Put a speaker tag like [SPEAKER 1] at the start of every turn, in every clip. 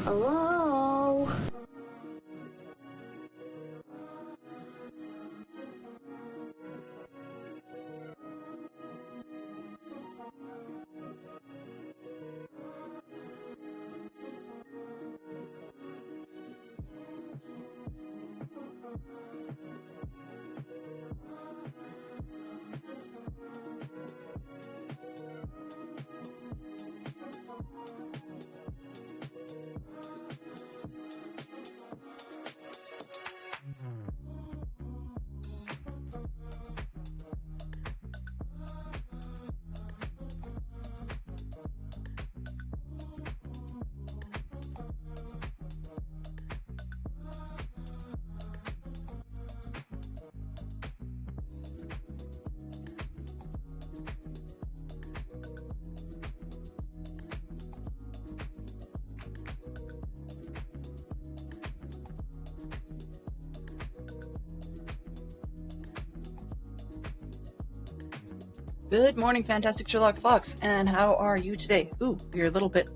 [SPEAKER 1] Hello?
[SPEAKER 2] Good morning, Fantastic Sherlock Fox, and how are you today? Ooh, you're a little bit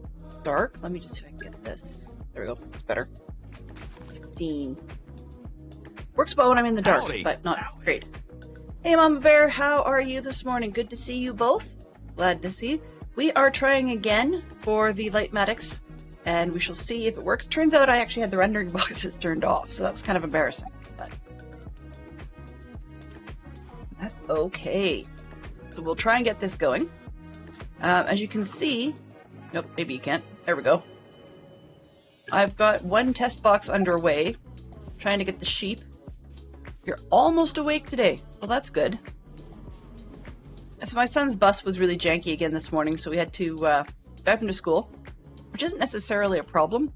[SPEAKER 2] dark. Let me just see if I can get this. There we go. It's better. 15. Works well when I'm in the dark, but not great. Hey, Mama Bear, how are you this morning? Good to see you both. Glad to see you. We are trying again for the Schematics, and we shall see if it works. Turns out I actually had the rendering boxes turned off, so that was kind of embarrassing, but that's okay. So we'll try and get this going. As you can see, nope, maybe you can't. There we go. I've got one test box underway, trying to get the sheep. You're almost awake today. Well, that's good. So my son's bus was really janky again this morning, so we had to drive him to school, which isn't necessarily a problem,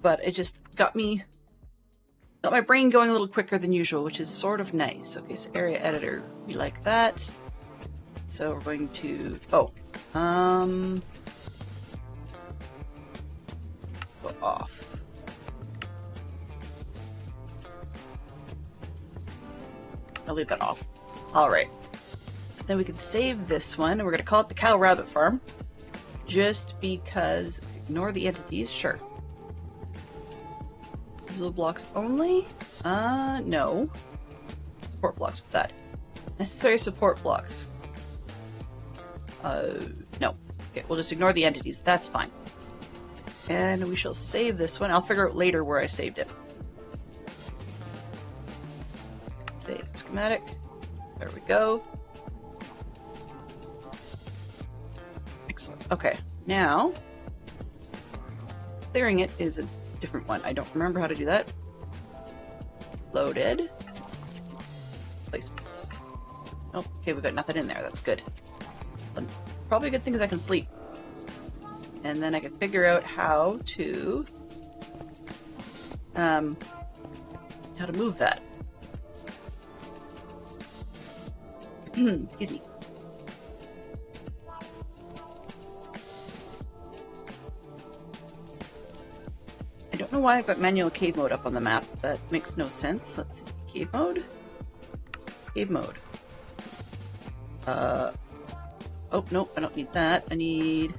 [SPEAKER 2] but it just got my brain going a little quicker than usual, which is sort of nice. Okay, so area editor, we like that. So we're going to, go off. I'll leave that off. All right. So then we can save this one, and we're going to call it the Cow Rabbit Farm. Just because, ignore the entities, sure. Puzzle blocks only? No. Support blocks, what's that? Necessary support blocks. No. Okay, we'll just ignore the entities. That's fine. And we shall save this one. I'll figure out later where I saved it. Save schematic. There we go. Excellent. Okay, now clearing it is a different one. I don't remember how to do that. Loaded. Placements. Oh, okay, we got nothing in there. That's good. Probably a good thing is I can sleep. And then I can figure out how to move that. Excuse me. I don't know why I've got manual cave mode up on the map. That makes no sense. Let's see. Cave mode. Cave mode. Oh, no, I don't need that. I need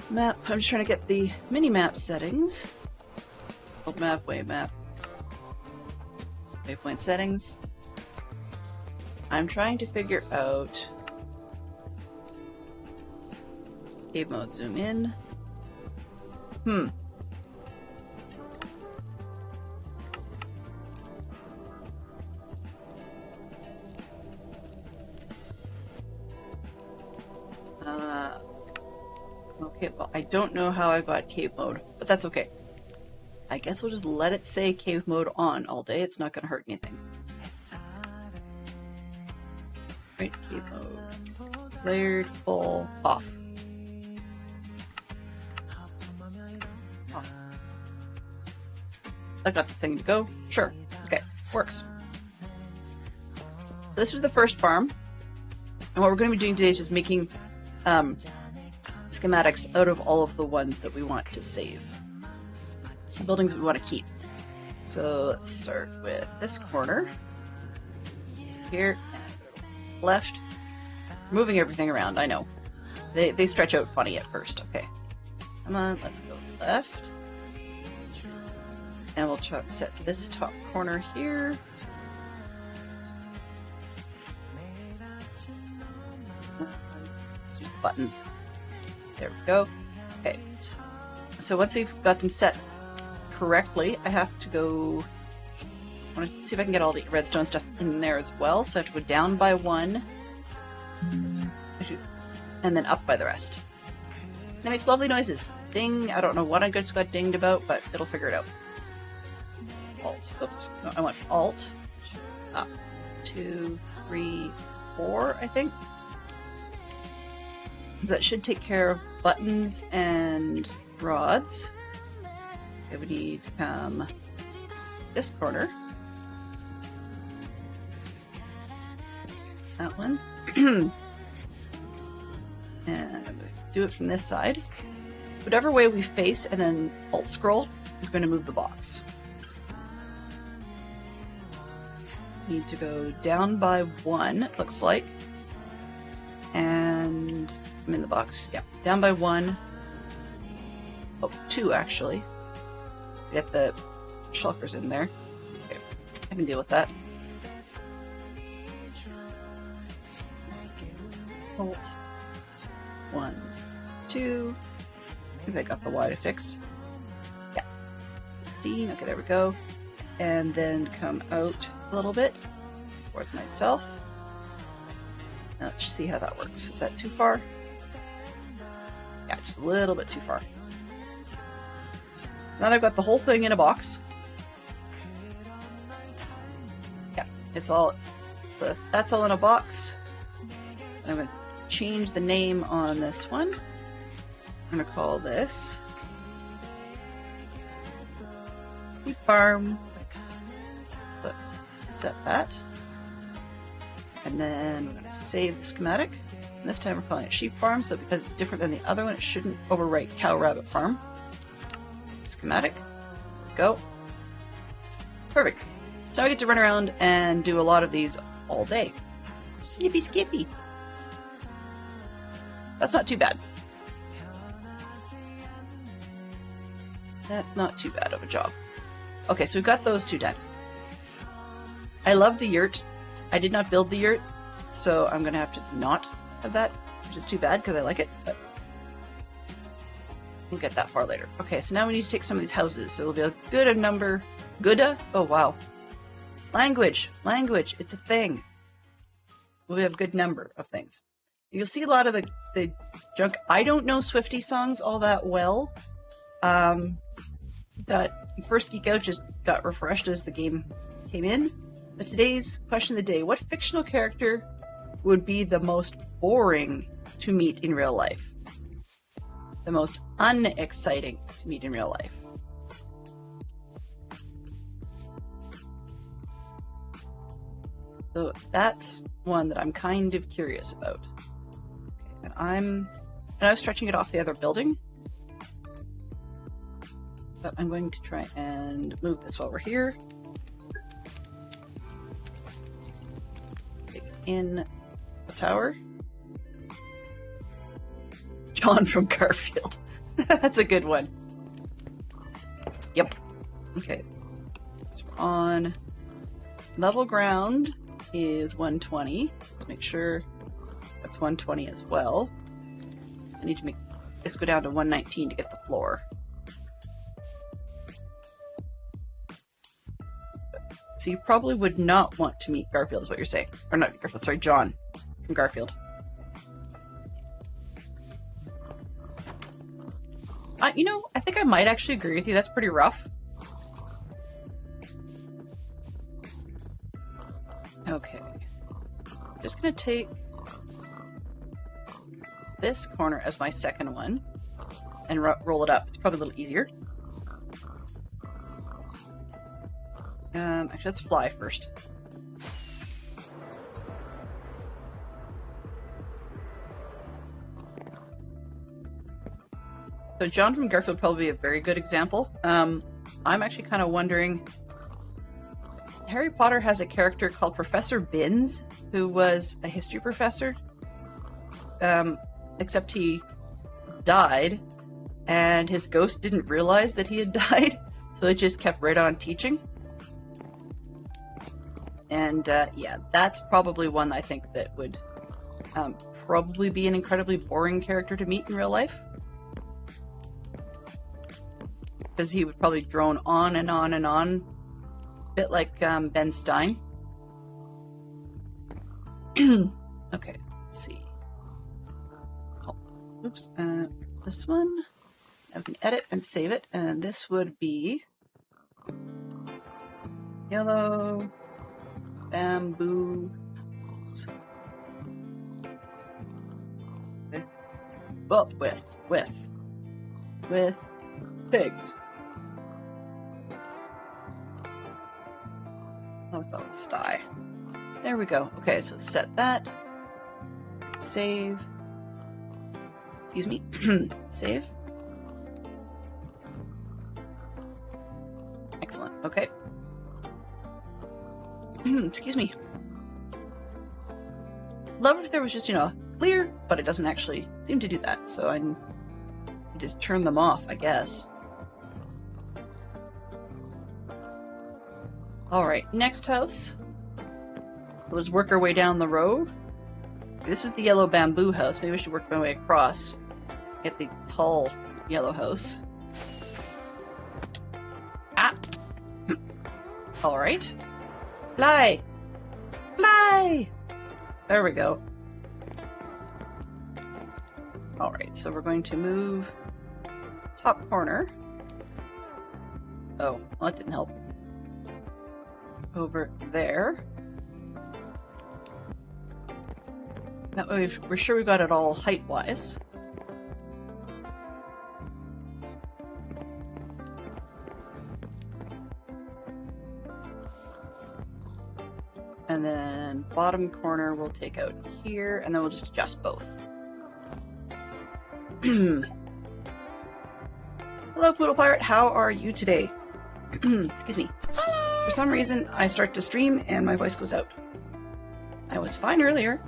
[SPEAKER 2] map. I'm just trying to get the mini-map settings. Oh, map, waypoint settings. I'm trying to figure out cave mode, zoom in. Okay, well, I don't know how I got cave mode, but that's okay. I guess we'll just let it say cave mode on all day. It's not going to hurt anything. Right, cave mode. Layered, full, off. Off. I got the thing to go. Sure. Okay, works. This was the first farm. And what we're going to be doing today is just making schematics out of all of the ones that we want to save. Buildings we want to keep. So let's start with this corner. Here, left. Moving everything around, I know. They stretch out funny at first, okay. Come on, let's go left. And we'll try to set this top corner here. Let's use the button. There we go. Okay. So once we've got them set correctly, I have to go... I want to see if I can get all the redstone stuff in there as well. So I have to go down by one. And then up by the rest. It makes lovely noises. Ding. I don't know what I just got dinged about, but it'll figure it out. Alt. Oops. No, I want Alt. Up. 2, 3, 4, I think. That should take care of buttons and rods. Okay, we need to come this corner. That one. And do it from this side. Whatever way we face, and then Alt scroll is going to move the box. Need to go down by one, it looks like. And I'm in the box. Yeah, down by one. Oh, two actually. Get the shulkers in there. Okay, I can deal with that. Alt. 1, 2. I think I got the Y to fix. Yeah. 16. Okay, there we go. And then come out a little bit towards myself. Now let's see how that works. Is that too far? Yeah, just a little bit too far. So now I've got the whole thing in a box. Yeah, it's all, that's all in a box. And I'm going to change the name on this one. I'm going to call this Sheep Farm. Let's set that. And then we're going to save the schematic. And this time we're calling it Sheep Farm, so because it's different than the other one, it shouldn't overwrite Cow Rabbit Farm. Schematic. Go. Perfect. So I get to run around and do a lot of these all day. Yippee skippy. That's not too bad. That's not too bad of a job. Okay, so we've got those two done. I love the yurt. I did not build the yurt, so I'm going to have to not have that, which is too bad because I like it, but we'll get that far later. Okay, so now we need to take some of these houses. So it'll be a good number. Gooda? Oh, wow. Language. Language. It's a thing. We'll have a good number of things. You'll see a lot of the junk. I don't know Swiftie songs all that well. That First Geek Out just got refreshed as the game came in. But today's question of the day, what fictional character would be the most boring to meet in real life? The most unexciting to meet in real life? So that's one that I'm kind of curious about. Okay, and I was stretching it off the other building. But I'm going to try and move this while we're here. It's in the tower. John from Garfield. That's a good one. Yep. Okay. So we're on level ground is 120. Let's make sure that's 120 as well. I need to make this go down to 119 to get the floor. So you probably would not want to meet Garfield, is what you're saying. Or not Garfield, sorry, John from Garfield. You know, I think I might actually agree with you. That's pretty rough. Okay. Just gonna take this corner as my second one and roll it up. It's probably a little easier. Actually, let's fly first. So John from Garfield probably be a very good example. I'm actually kind of wondering, Harry Potter has a character called Professor Binns, who was a history professor, except he died, and his ghost didn't realize that he had died, so it just kept right on teaching. And yeah, that's probably one I think that would probably be an incredibly boring character to meet in real life. Because he would probably drone on and on and on, a bit like Ben Stein. Okay, let's see. Oh, oops, this one. I can edit and save it, and this would be yellow bamboo house. With pigs. Oh, call it sty. There we go. Okay, so set that. Save. Excuse me. Save. Excellent. Okay. Excuse me. Love if there was just, clear, but it doesn't actually seem to do that, so I just turn them off, I guess. Alright, next house. Let's work our way down the road. This is the yellow bamboo house. Maybe I should work my way across. Get the tall yellow house. Ah! Alright. Fly! Fly! There we go. Alright, so we're going to move top corner. Oh, well, that didn't help. Over there. That way we're sure we've got it all height-wise. And then bottom corner we'll take out here, and then we'll just adjust both. Hello, Poodle Pirate. How are you today? Excuse me. For some reason, I start to stream and my voice goes out. I was fine earlier.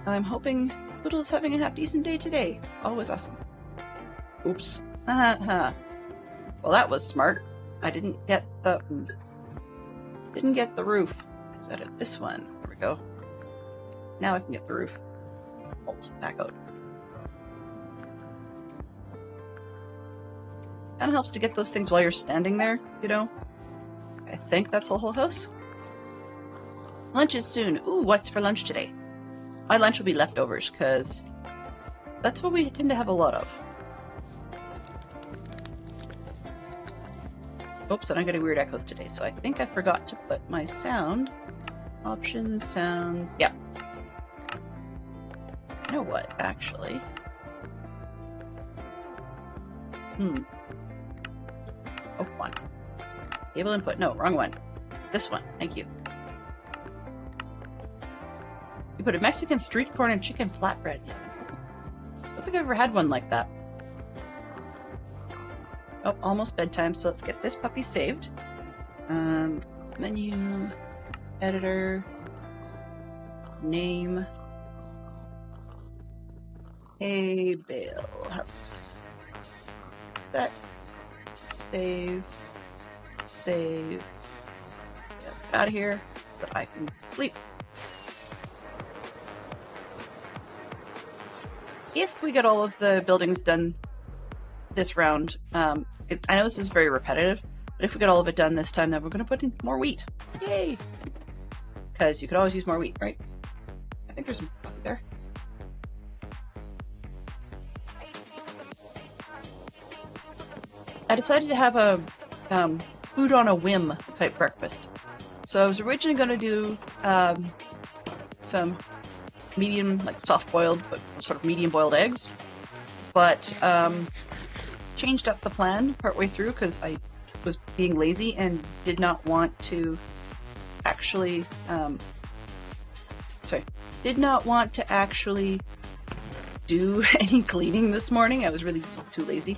[SPEAKER 2] I'm hoping Poodle's having a half-decent day today. Always awesome. Oops. Well, that was smart. I didn't get the roof. Is that it? This one. There we go. Now I can get the roof. Alt. Back out. Kind of helps to get those things while you're standing there, I think that's the whole house. Lunch is soon. Ooh, what's for lunch today? My lunch will be leftovers, because that's what we tend to have a lot of. Oops, and I'm getting weird echoes today, so I think I forgot to put my sound. Options, sounds, yeah. You know what, actually? Oh, one. Table input, no, wrong one. This one, thank you. You put a Mexican street corn and chicken flatbread. I don't think I've ever had one like that. Oh, almost bedtime, so let's get this puppy saved. Menu, editor, name, hey, Bale House. Set, save, get out of here so I can sleep. If we get all of the buildings done this round, I know this is very repetitive, but if we get all of it done this time, then we're going to put in more wheat. Yay! Because you could always use more wheat, right? I think there's some coffee there. I decided to have a food on a whim type breakfast. So I was originally going to do some medium, like soft boiled, but sort of medium boiled eggs. But changed up the plan partway through because I was being lazy and did not want to actually do any cleaning this morning. I was really just too lazy.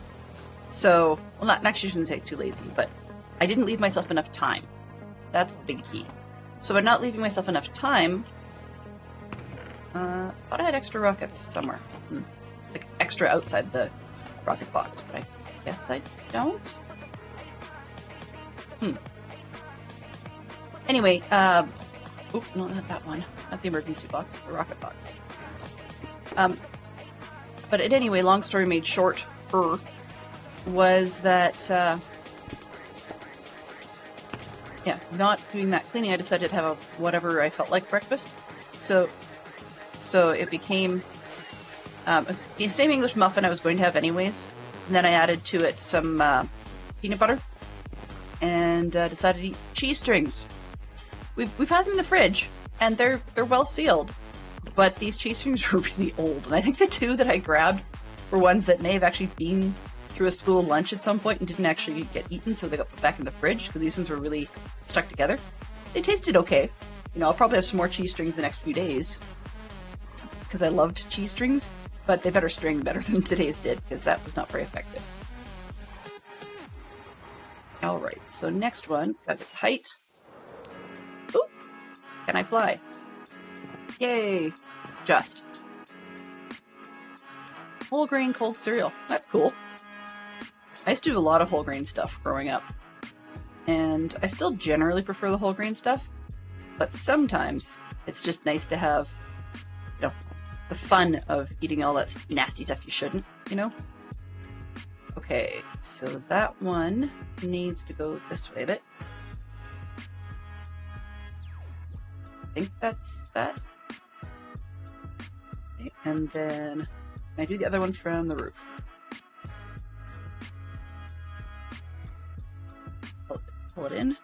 [SPEAKER 2] So, well, not actually, I shouldn't say too lazy, but I didn't leave myself enough time. That's the big key. So by not leaving myself enough time, Thought I had extra rockets somewhere. Like extra outside the rocket box, but I guess I don't. Anyway, oop, no, not that one. Not the emergency box, the rocket box. But anyway, long story made short, was that, yeah, not doing that cleaning, I decided to have a whatever I felt like breakfast. So it became the same English muffin I was going to have anyways. And then I added to it some peanut butter and decided to eat cheese strings. We've had them in the fridge, and they're well sealed. But these cheese strings were really old, and I think the two that I grabbed were ones that may have actually been through a school lunch at some point and didn't actually get eaten, so they got put back in the fridge because these ones were really stuck together. They tasted okay. You know, I'll probably have some more cheese strings the next few days because I loved cheese strings, but they better string better than today's did because that was not very effective. All right, so next one, got the height. Ooh, can I fly? Yay! Just. Whole grain cold cereal. That's cool. I used to do a lot of whole grain stuff growing up. And I still generally prefer the whole grain stuff. But sometimes it's just nice to have, you know, the fun of eating all that nasty stuff you shouldn't, you know? Okay, so that one needs to go this way a bit. I think that's that. Okay, and then I do the other one from the roof. Pull it in.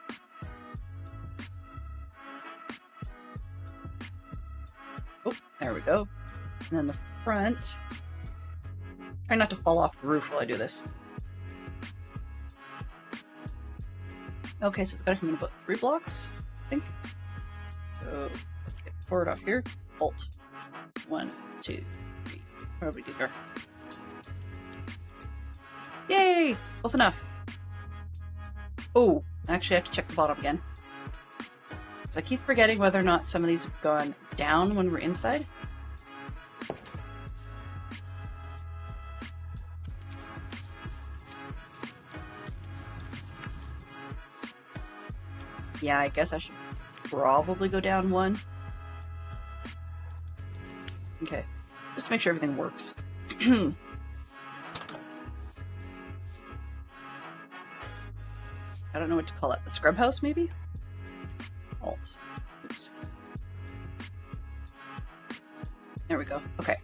[SPEAKER 2] Oh, there we go. And then the front. Try not to fall off the roof while I do this. Okay, so it's gotta come in about 3 blocks, I think. So let's get forward off here. Bolt. 1, 2, 3. Where we do here? Yay! Close enough. Oh, actually I have to check the bottom again. So I keep forgetting whether or not some of these have gone down when we're inside. Yeah, I guess I should probably go down 1. Okay, just to make sure everything works. I don't know what to call it. The scrub house, maybe? Alt. Oops. There we go. Okay.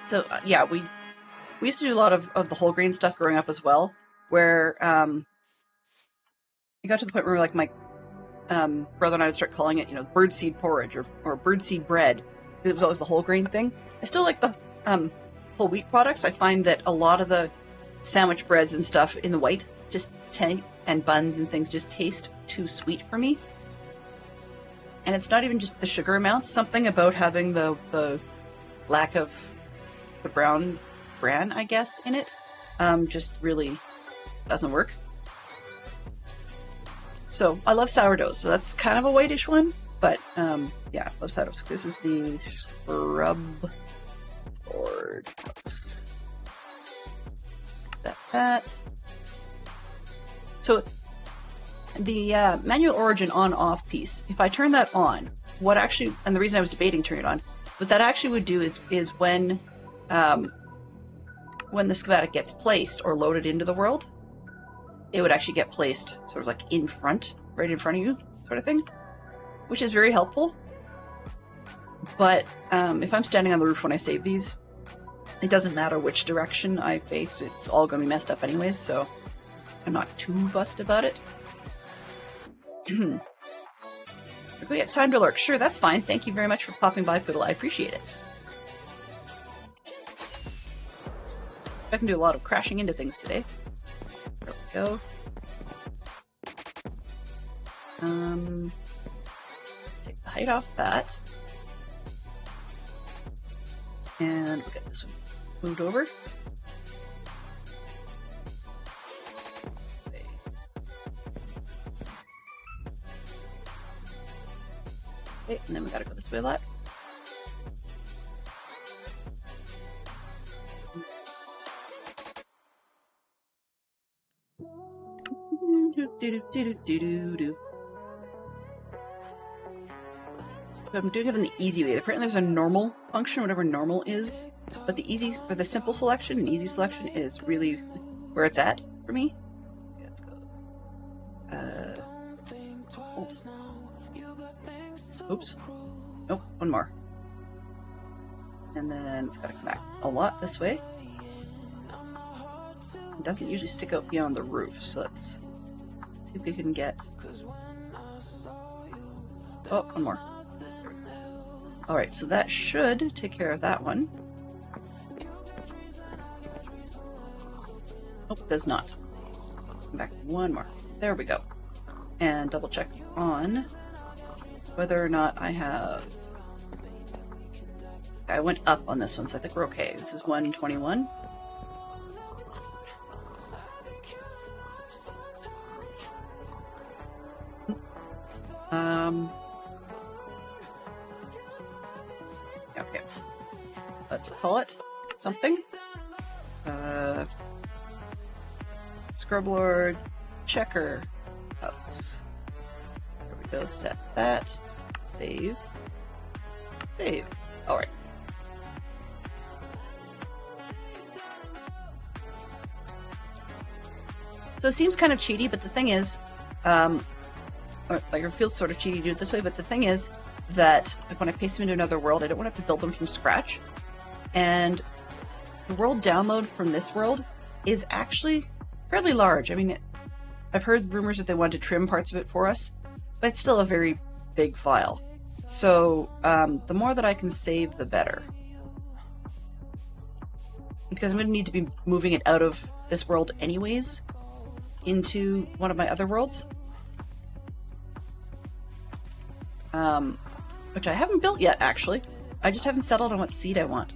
[SPEAKER 2] So, yeah, we used to do a lot of the whole grain stuff growing up as well, where it got to the point where, like, my brother and I would start calling it, you know, birdseed porridge or birdseed bread. It was always the whole grain thing. I still like the whole wheat products. I find that a lot of the sandwich breads and stuff in the white and buns and things just taste too sweet for me. And it's not even just the sugar amounts. Something about having the lack of the brown bran, I guess, in it just really doesn't work. So I love sourdoughs, so that's kind of a whitish one, but yeah, I love sourdoughs. This is the scrub board house. That. So the manual origin on-off piece, if I turn that on, what actually, and the reason I was debating turning it on, what that actually would do is when the schematic gets placed or loaded into the world, it would actually get placed sort of like in front, right in front of you, sort of thing, which is very helpful. But if I'm standing on the roof when I save these, it doesn't matter which direction I face, it's all going to be messed up anyways, so I'm not too fussed about it. We have time to lurk. Sure, that's fine. Thank you very much for popping by, Poodle. I appreciate it. I can do a lot of crashing into things today. There we go. Take the height off that. And we'll get this one moved over. Okay, and then we gotta go this way a lot. I'm doing it in the easy way. Apparently there's a normal function, whatever normal is, but the easy, or the simple selection and easy selection is really where it's at for me. Okay, let's go. Oops. Nope, one more. And then it's gotta come back a lot this way. It doesn't usually stick out beyond the roof, so let's see if we can get... Oh, one more. Alright, so that should take care of that one. Nope, it does not. Come back one more. There we go. And double check on whether or not I have... I went up on this one, so I think we're okay. This is 121. Okay. Let's call it something. Scrublord checker house. There we go. Set that. Save. Save. All right. So it seems kind of cheaty, but the thing is, or like it feels sort of cheaty to do it this way, but the thing is that like when I paste them into another world, I don't want to have to build them from scratch. And the world download from this world is actually fairly large. I mean, I've heard rumors that they wanted to trim parts of it for us, but it's still a very big file. So the more that I can save, the better. Because I'm going to need to be moving it out of this world anyways into one of my other worlds. Which I haven't built yet, actually. I just haven't settled on what seed I want.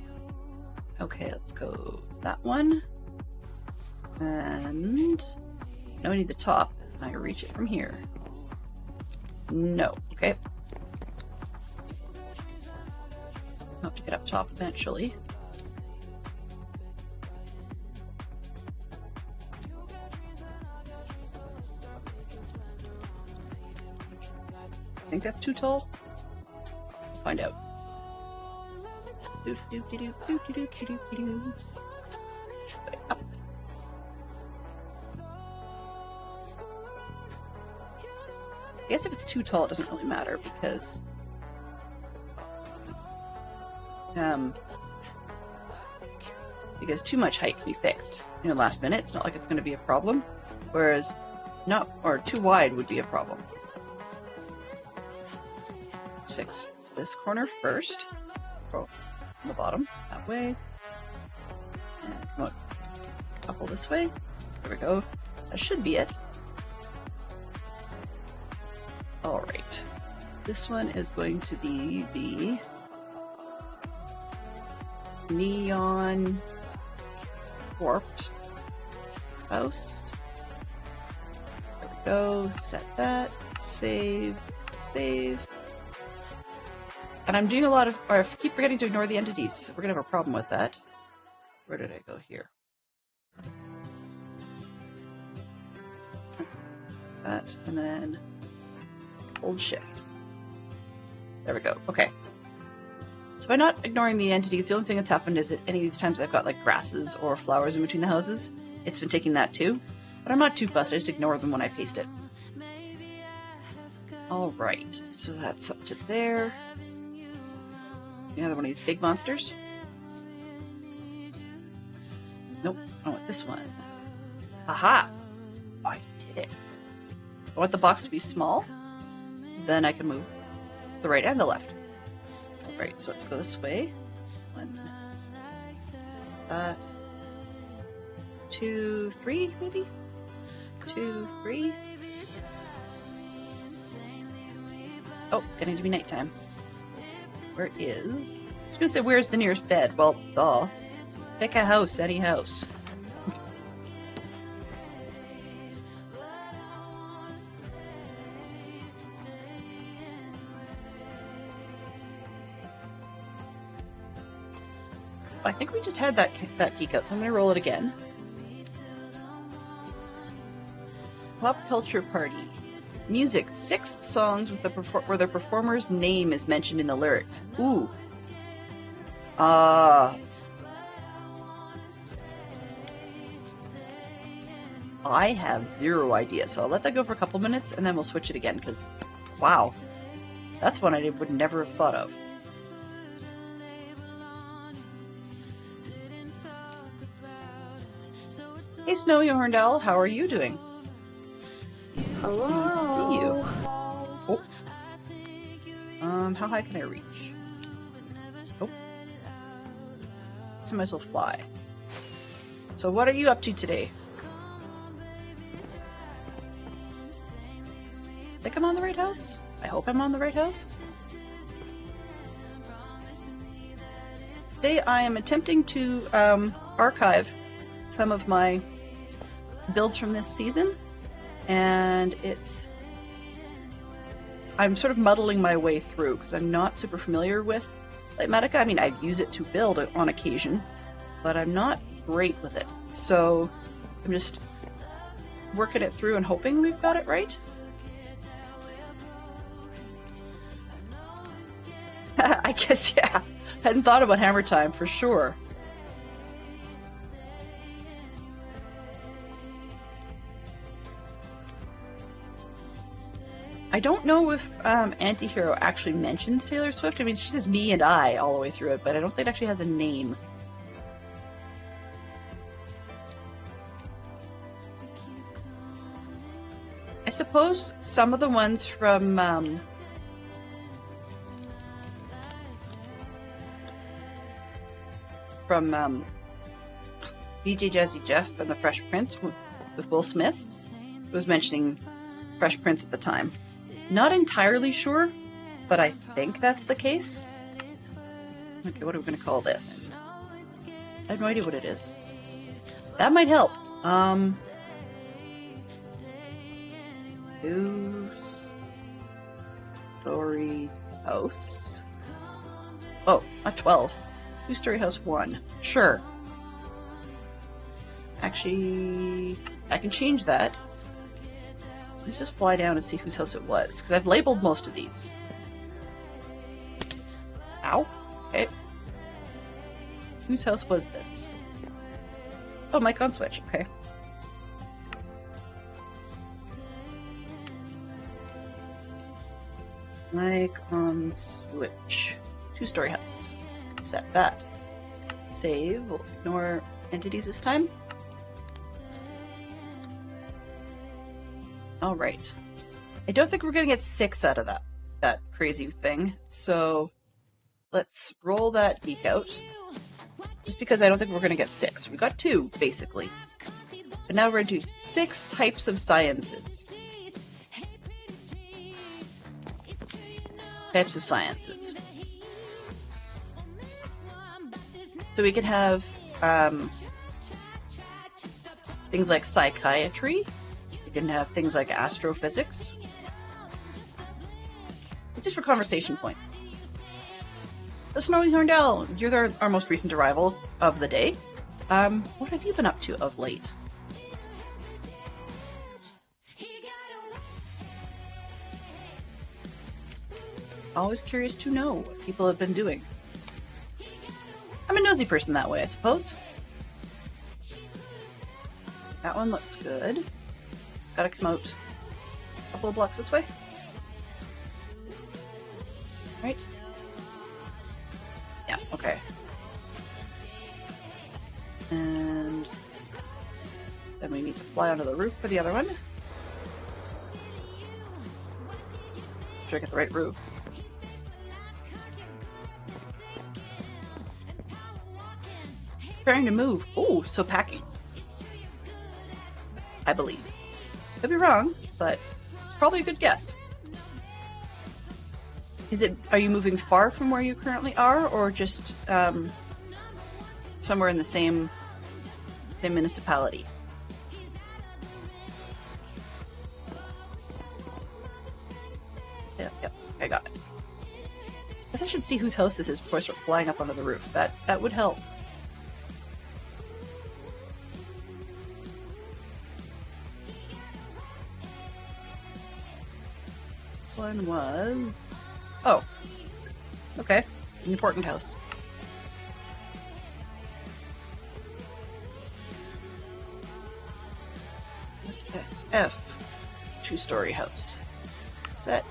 [SPEAKER 2] Okay, let's go that one. And now I need the top. Can I reach it from here? No. Okay. I'll have to get up top eventually. I think that's too tall. Find out. Up. I guess if it's too tall, it doesn't really matter because too much height can be fixed in the last minute. It's not like it's going to be a problem, whereas too wide would be a problem. Let's fix this corner first. From the bottom that way, and come out a couple this way. There we go. That should be it. All right. This one is going to be the neon warped house. There we go. Set that. Save. Save. And I'm doing a lot of, or I keep forgetting to ignore the entities. We're gonna have a problem with that. Where did I go here? That, and then hold shift. There we go. Okay. So by not ignoring the entities, the only thing that's happened is that any of these times I've got like grasses or flowers in between the houses, it's been taking that too. But I'm not too fussed, I just ignore them when I paste it. Alright, so that's up to there. Another one of these big monsters. Nope, I want this one. Aha! I did it. I want the box to be small. Then I can move the right and the left. Alright, so let's go this way. One. That. 2, 3, maybe? 2, 3. Oh, it's getting to be nighttime. Where is... I was gonna say, where's the nearest bed? Well, duh. Pick a house, any house. I think we just had that geek out, so I'm going to roll it again. Pop culture party. Music. 6 songs with where the performer's name is mentioned in the lyrics. Ooh. I have 0 idea, so I'll let that go for a couple minutes, and then we'll switch it again, because, wow. That's one I would never have thought of. Hey, Snowy Horndell, how are you doing?
[SPEAKER 1] Hello.
[SPEAKER 2] Nice to see you. Oh. How high can I reach? Oh. So I might as well fly. So what are you up to today? I think I'm on the right house? I hope I'm on the right house. Today I am attempting to archive some of my builds from this season, and I'm sort of muddling my way through because I'm not super familiar with Schematics. I mean, I use it to build on occasion, but I'm not great with it. So I'm just working it through and hoping we've got it right. I guess, yeah. Hadn't thought about hammer time for sure. I don't know if Antihero actually mentions Taylor Swift. I mean, she says me and I all the way through it, but I don't think it actually has a name. I suppose some of the ones from DJ Jazzy Jeff and the Fresh Prince with Will Smith was mentioning Fresh Prince at the time. Not entirely sure, but I think that's the case. Okay, what are we going to call this? I have no idea what it is. That might help. Two-story house. Oh, not 12. Two-story house 1. Sure. Actually, I can change that. Let's just fly down and see whose house it was, because I've labeled most of these. Ow. Okay. Whose house was this? Oh, mic on switch. Okay. Mic on switch. Two-story house. Set that. Save. We'll ignore entities this time. Alright. I don't think we're going to get 6 out of that crazy thing, so let's roll that geek out. Just because I don't think we're going to get 6. We got 2, basically. But now we're going to do 6 types of sciences. Types of sciences. So we could have things like psychiatry. We can have things like astrophysics. Just for conversation point. The Snowy Horndell, you're our most recent arrival of the day. What have you been up to of late? Always curious to know what people have been doing. I'm a nosy person that way, I suppose. That one looks good. Gotta come out a couple of blocks this way. Right? Yeah, okay. And then we need to fly onto the roof for the other one. Sure I get the right roof. Preparing to move. Oh, so packing. I believe. Could be wrong, but it's probably a good guess. Are you moving far from where you currently are, or just somewhere in the same municipality? Yep, I got it. I guess I should see whose house this is before I start flying up onto the roof. That would help. one was... Oh. Okay. An important house. SF. Two-story house. Set.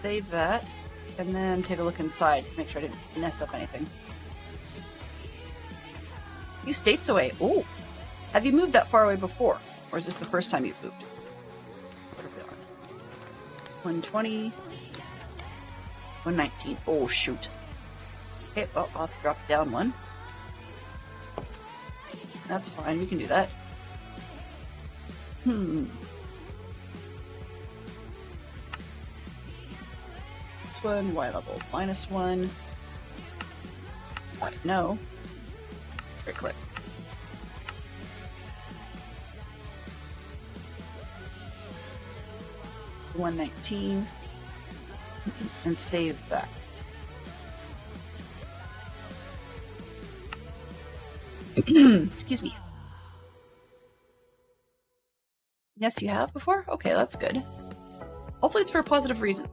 [SPEAKER 2] Save that, and then take a look inside to make sure I didn't mess up anything. You states away. Oh, have you moved that far away before, or is this the first time you've moved? What are we on? 120, 119. Oh shoot. Okay, well I'll have to drop it down one. That's fine. We can do that. This one, Y level -1. Wait, no. Right click. $119 and save that. Excuse me. Yes, you have before? Okay, that's good. Hopefully it's for a positive reason.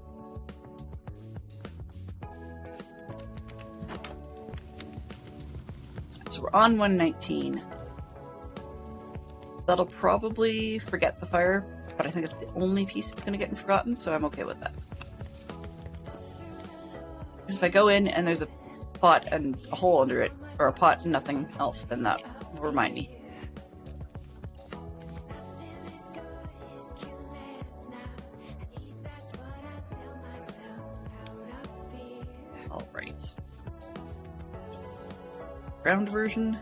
[SPEAKER 2] So we're on 119. That'll probably forget the fire, but I think it's the only piece that's going to get forgotten, so I'm okay with that. Because if I go in and there's a pot and a hole under it, or a pot and nothing else, then that will remind me. Alright. Ground version.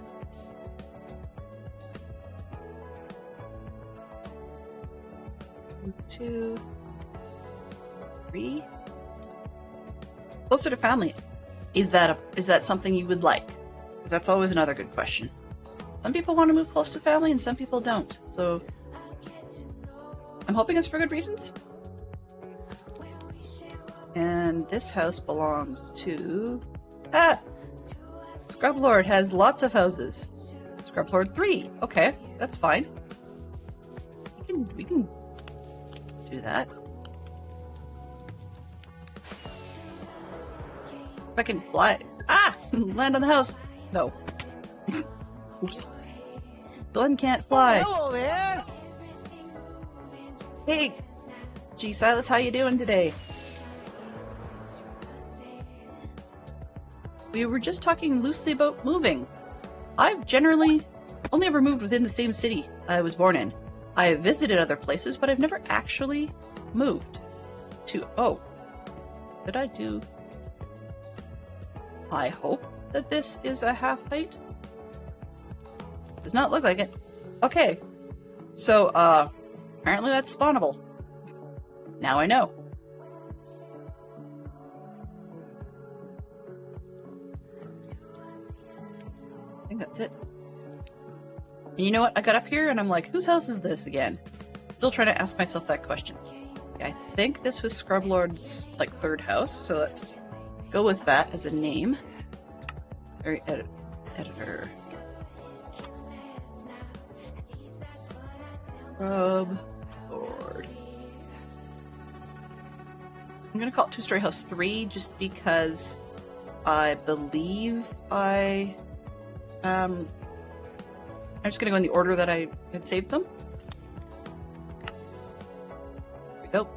[SPEAKER 2] Two, three. Closer to family. Is that something you would like? Because that's always another good question. Some people want to move close to family and some people don't. So I'm hoping it's for good reasons. And this house belongs to... Scrub Lord has lots of houses. Scrub Lord 3. Okay, that's fine. We can do that. If I can fly. Land on the house. No. Oops. Glenn can't fly.
[SPEAKER 3] Hello there.
[SPEAKER 2] Hey. Gee, Silas, how you doing today? We were just talking loosely about moving. I've generally only ever moved within the same city I was born in. I have visited other places, but I've never actually moved to... Oh. Did I do... I hope that this is a half height. Does not look like it. Okay. So, apparently that's spawnable. Now I know. I think that's it. And you know what? I got up here and I'm like, whose house is this again? Still trying to ask myself that question. I think this was Scrub Lord's, like, third house, so let's go with that as a name. Editor. Scrub Lord. I'm gonna call it Two-Story House 3 just because I believe I'm just gonna go in the order that I had saved them. There we go.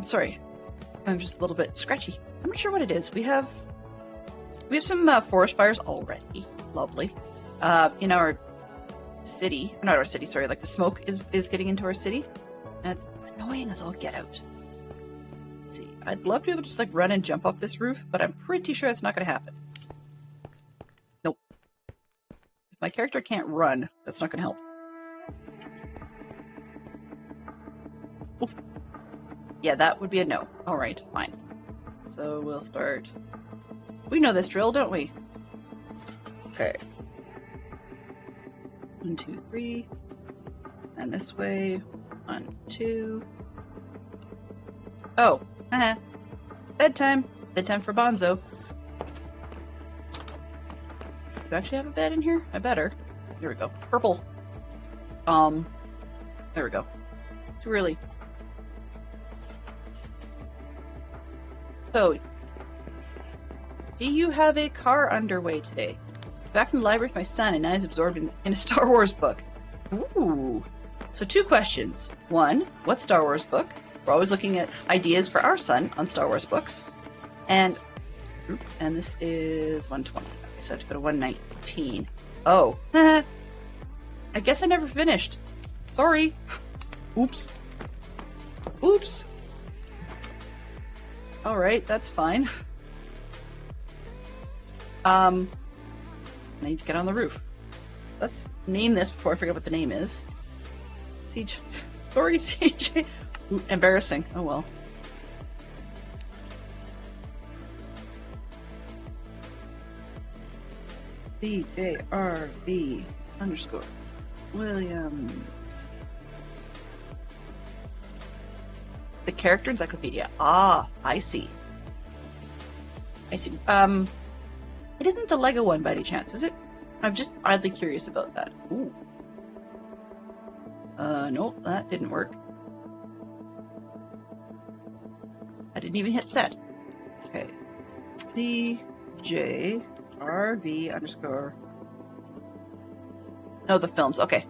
[SPEAKER 2] Sorry, I'm just a little bit scratchy. I'm not sure what it is. We have some forest fires already. Lovely. In our city, not our city. Sorry, like the smoke is getting into our city, and it's annoying as all get out. Let's see, I'd love to be able to just like run and jump off this roof, but I'm pretty sure it's not going to happen. Nope. If my character can't run, that's not going to help. Oof. Yeah, that would be a no. Alright, fine. So we'll start... We know this drill, don't we? Okay. 1, 2, 3. And this way. 1, 2. Oh. Bedtime. Bedtime for Bonzo. Do I actually have a bed in here? I better. There we go. Purple. There we go. Too early. So, do you have a car underway today? Back from the library with my son, and now he's absorbed in a Star Wars book. Ooh. So 2 questions. 1, what Star Wars book? We're always looking at ideas for our son on Star Wars books. And this is 120. Okay, so I have to go to 119. Oh. I guess I never finished. Sorry. Oops. Oops. Alright, that's fine. I need to get on the roof. Let's name this before I forget what the name is. CJ. Sorry, CJ. Ooh, embarrassing. Oh well. CJRV _ Williams. The character encyclopedia. Ah, I see. I see. It isn't the Lego one by any chance, is it? I'm just oddly curious about that. Ooh. Nope, that didn't work. I didn't even hit set. Okay. CJRV _ No, the films. Okay.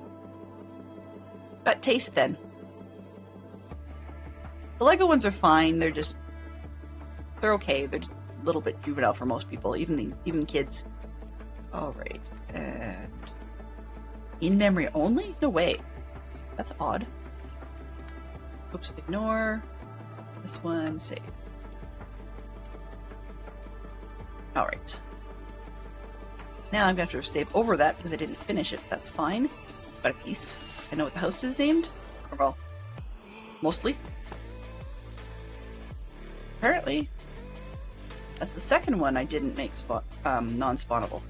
[SPEAKER 2] Got taste then. The Lego ones are fine. They're okay. They're just a little bit juvenile for most people, even kids. All right. And in memory only? No way. That's odd. Oops, ignore. This one, save. All right. Now I'm going to have to save over that because I didn't finish it. That's fine. Got a piece. I know what the house is named. Or well, mostly. Apparently, that's the second one I didn't make non-spawnable.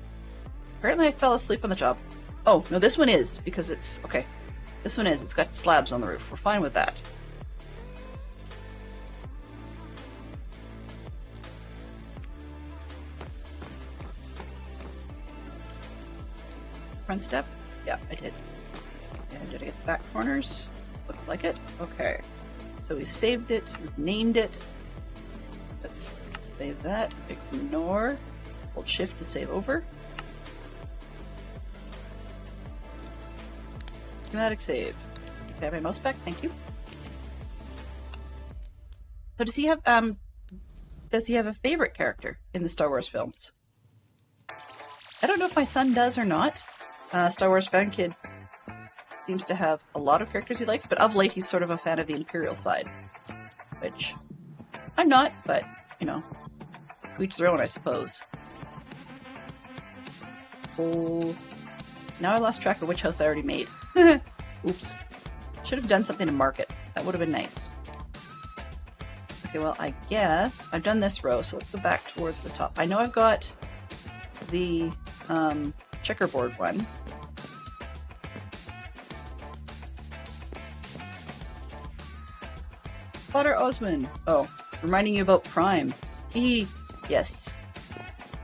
[SPEAKER 2] Apparently I fell asleep on the job. Oh, no, this one is, because it's... Okay. This one is. It's got slabs on the roof. We're fine with that. Front step? Yeah, I did. And did I get the back corners? Looks like it. Okay. So we saved it. We've named it. Let's save that. Ignore. Hold shift to save over. Schematic save. Can I have my mouse back? Thank you. So does he have a favorite character in the Star Wars films? I don't know if my son does or not. Star Wars fan kid seems to have a lot of characters he likes, but of late he's sort of a fan of the Imperial side, which I'm not, but, you know, to each their own, I suppose. Oh, now I lost track of which house I already made. Oops. Should have done something to mark it. That would have been nice. Okay, well, I guess I've done this row, so let's go back towards the top. I know I've got the checkerboard one. Potter Osman. Oh, reminding you about Prime. Yes.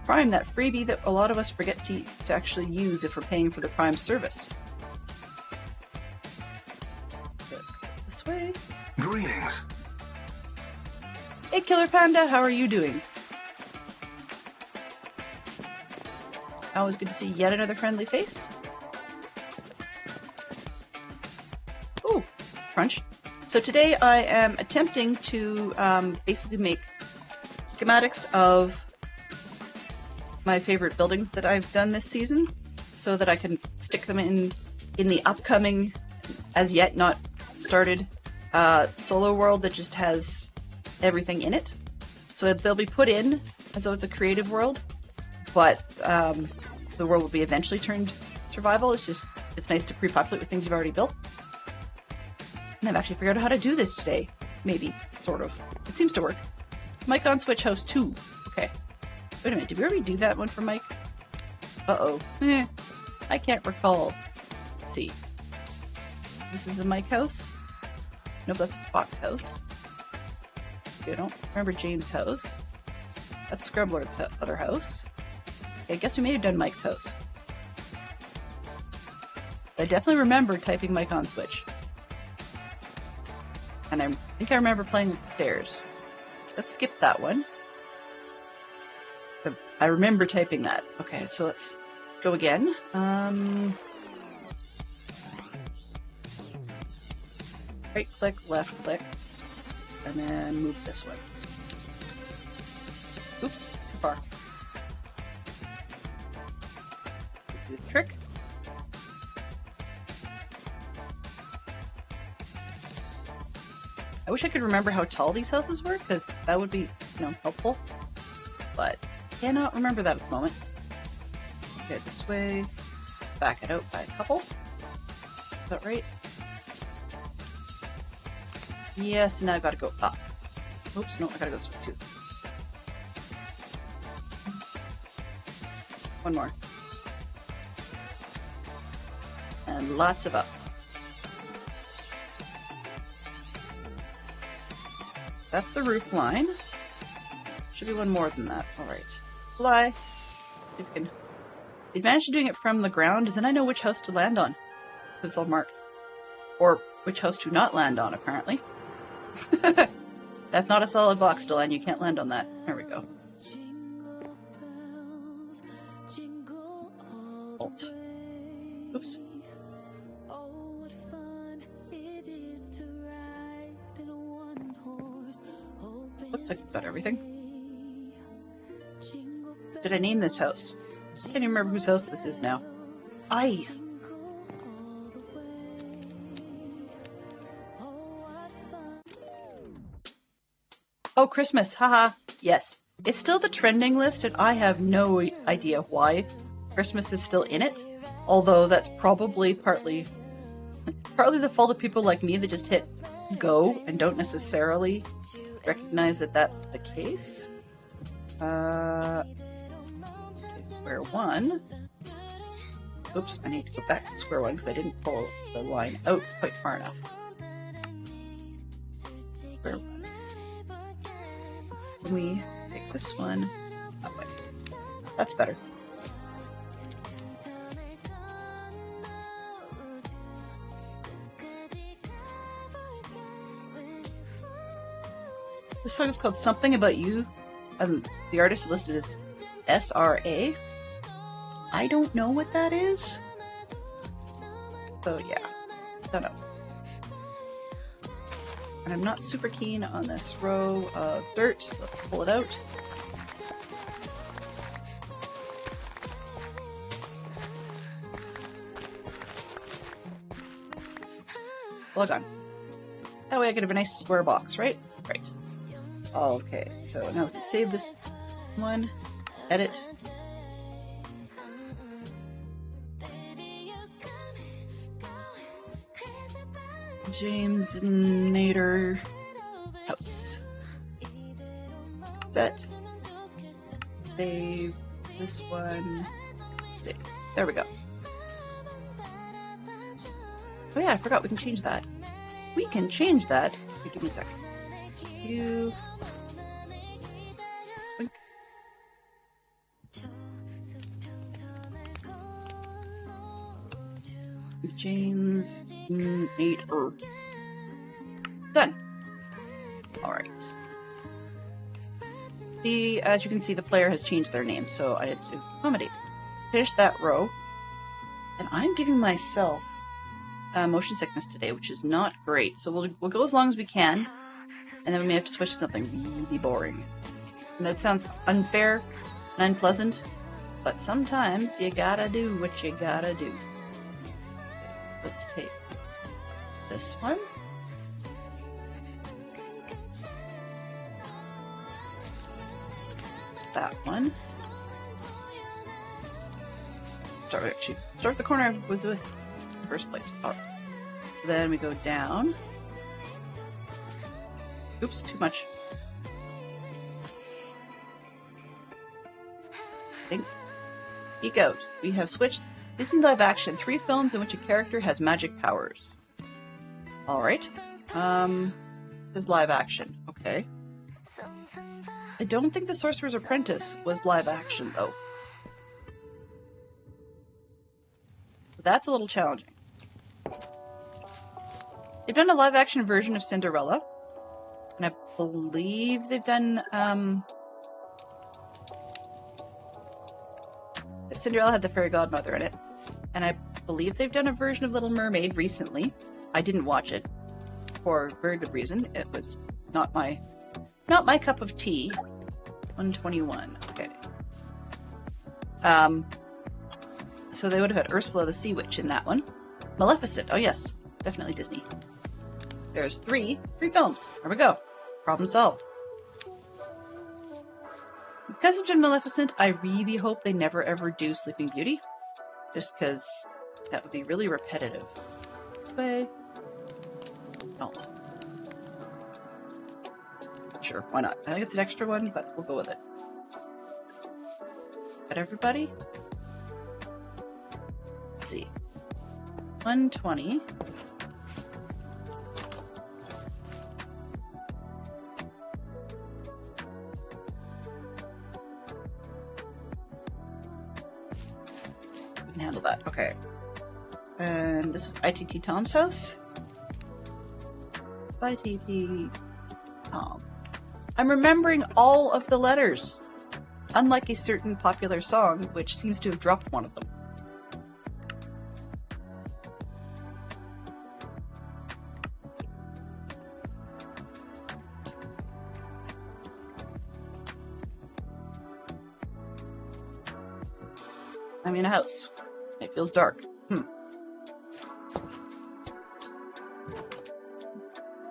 [SPEAKER 2] Prime, that freebie that a lot of us forget to actually use if we're paying for the Prime service. Let's go this way.
[SPEAKER 3] Greetings.
[SPEAKER 2] Hey, Killer Panda, how are you doing? Always good to see yet another friendly face. Ooh, crunch. So today I am attempting to basically make schematics of my favorite buildings that I've done this season so that I can stick them in the upcoming, as yet not started, solo world that just has everything in it. So they'll be put in as though it's a creative world, but the world will be eventually turned survival. It's nice to pre-populate with things you've already built. And I've actually figured out how to do this today. Maybe. Sort of. It seems to work. Mike on Switch House 2. Okay. Wait a minute, did we already do that one for Mike? Uh-oh. I can't recall. Let's see. This is a Mike house. Nope, that's a Fox house. Okay, I don't remember James' house. That's Scrubward's other house. Okay, I guess we may have done Mike's house. I definitely remember typing Mike on Switch. And I think I remember playing with the stairs. Let's skip that one. I remember typing that. Okay, so let's go again. Right click, left click, and then move this one. Oops, too far. Do the trick. I wish I could remember how tall these houses were, because that would be, helpful. But cannot remember that at the moment. Okay, this way. Back it out by a couple. Is that right? Yes, now I've got to go up. Oops, no, I gotta go this way too. One more. And lots of up. That's the roof line. Should be one more than that. Alright. Fly. See if we can. The advantage of doing it from the ground is then I know which house to land on. Because it's all marked. Or which house to not land on, apparently. That's not a solid box to land. You can't land on that. There we go. Alt. Oops. Looks like I've got everything. Did I name this house? I can't even remember whose house this is now. Aye. Oh, Christmas. Haha. Yes. It's still the trending list, and I have no idea why Christmas is still in it. Although that's probably partly the fault of people like me that just hit go and don't necessarily recognize that that's the case. Okay, square one. Oops, I need to go back to square one because I didn't pull the line out quite far enough. Square one. Can we take this one that way? That's better. This song is called Something About You, and the artist listed as SRA. I don't know what that is. So yeah, don't know. And I'm not super keen on this row of dirt, so let's pull it out. Log on. That way I get a nice square box, right? Right. Okay, so now we can save this one, edit. James Nader house. Set. Save this one. Save. There we go. Oh yeah, I forgot we can change that. We can change that. Wait, give me a second. You. Blink. James Nader. Done. Alright. As you can see, the player has changed their name, so I had to accommodate. Finish that row. And I'm giving myself motion sickness today, which is not great. So we'll go as long as we can, and then we may have to switch to something really boring. And that sounds unfair and unpleasant, but sometimes you gotta do what you gotta do. Let's take this one. That one. Start the corner I was with in the first place. All right. So then we go down. Oops, too much. Geek out. We have switched Disney live action, 3 films in which a character has magic powers. Alright. Is live action. Okay. I don't think The Sorcerer's Apprentice was live action, though. That's a little challenging. They've done a live action version of Cinderella. And I believe they've done, Cinderella had the fairy godmother in it. And I believe they've done a version of Little Mermaid recently. I didn't watch it. For a very good reason. It was not my cup of tea. 121. Okay. So they would have had Ursula the Sea Witch in that one. Maleficent. Oh yes. Definitely Disney. There's three films. There we go. Problem solved. Because of Maleficent, I really hope they never ever do Sleeping Beauty. Just because that would be really repetitive. This way. Don't. Sure, why not? I think it's an extra one, but we'll go with it. Got everybody? Let's see. 120. We can handle that. Okay. And this is ITT Tom's house. ITT Tom. I'm remembering all of the letters, unlike a certain popular song, which seems to have dropped one of them. I'm in a house. It feels dark.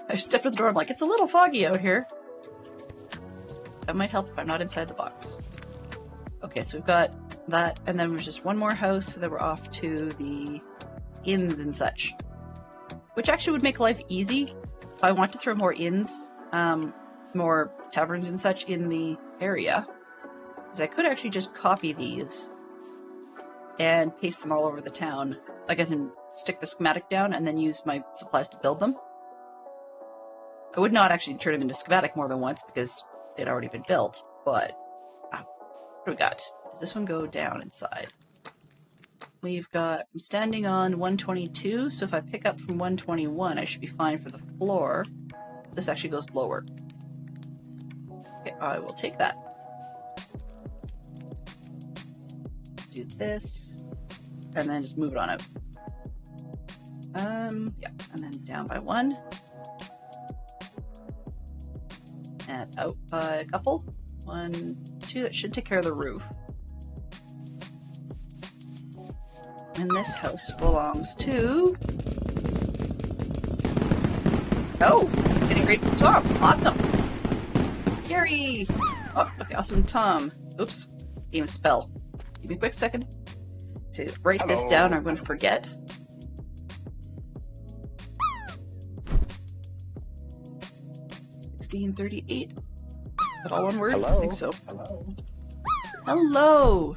[SPEAKER 2] I stepped at the door, I'm like, it's a little foggy out here. That might help if I'm not inside the box. Okay, so we've got that, and then there's just one more house, so then we're off to the inns and such. Which actually would make life easy if I want to throw more inns, more taverns and such in the area. Because I could actually just copy these and paste them all over the town. I guess and stick the schematic down and then use my supplies to build them. I would not actually turn them into schematic more than once because they'd already been built, but what do we got? Does this one go down inside? We've got, I'm standing on 122, so if I pick up from 121, I should be fine for the floor. This actually goes lower. Okay, I will take that. Do this, and then just move it on out. Yeah, and then down by one. And out by a couple. 1, 2, that should take care of the roof. And this house belongs to... Oh! Getting great from Tom. Awesome! Gary! Oh, okay, awesome Tom. Oops. Even spell. Give me a quick second to write this down, or I'm going to forget. $16.38. Is that all one word?
[SPEAKER 3] Hello.
[SPEAKER 2] I think so.
[SPEAKER 3] Hello.
[SPEAKER 2] Hello!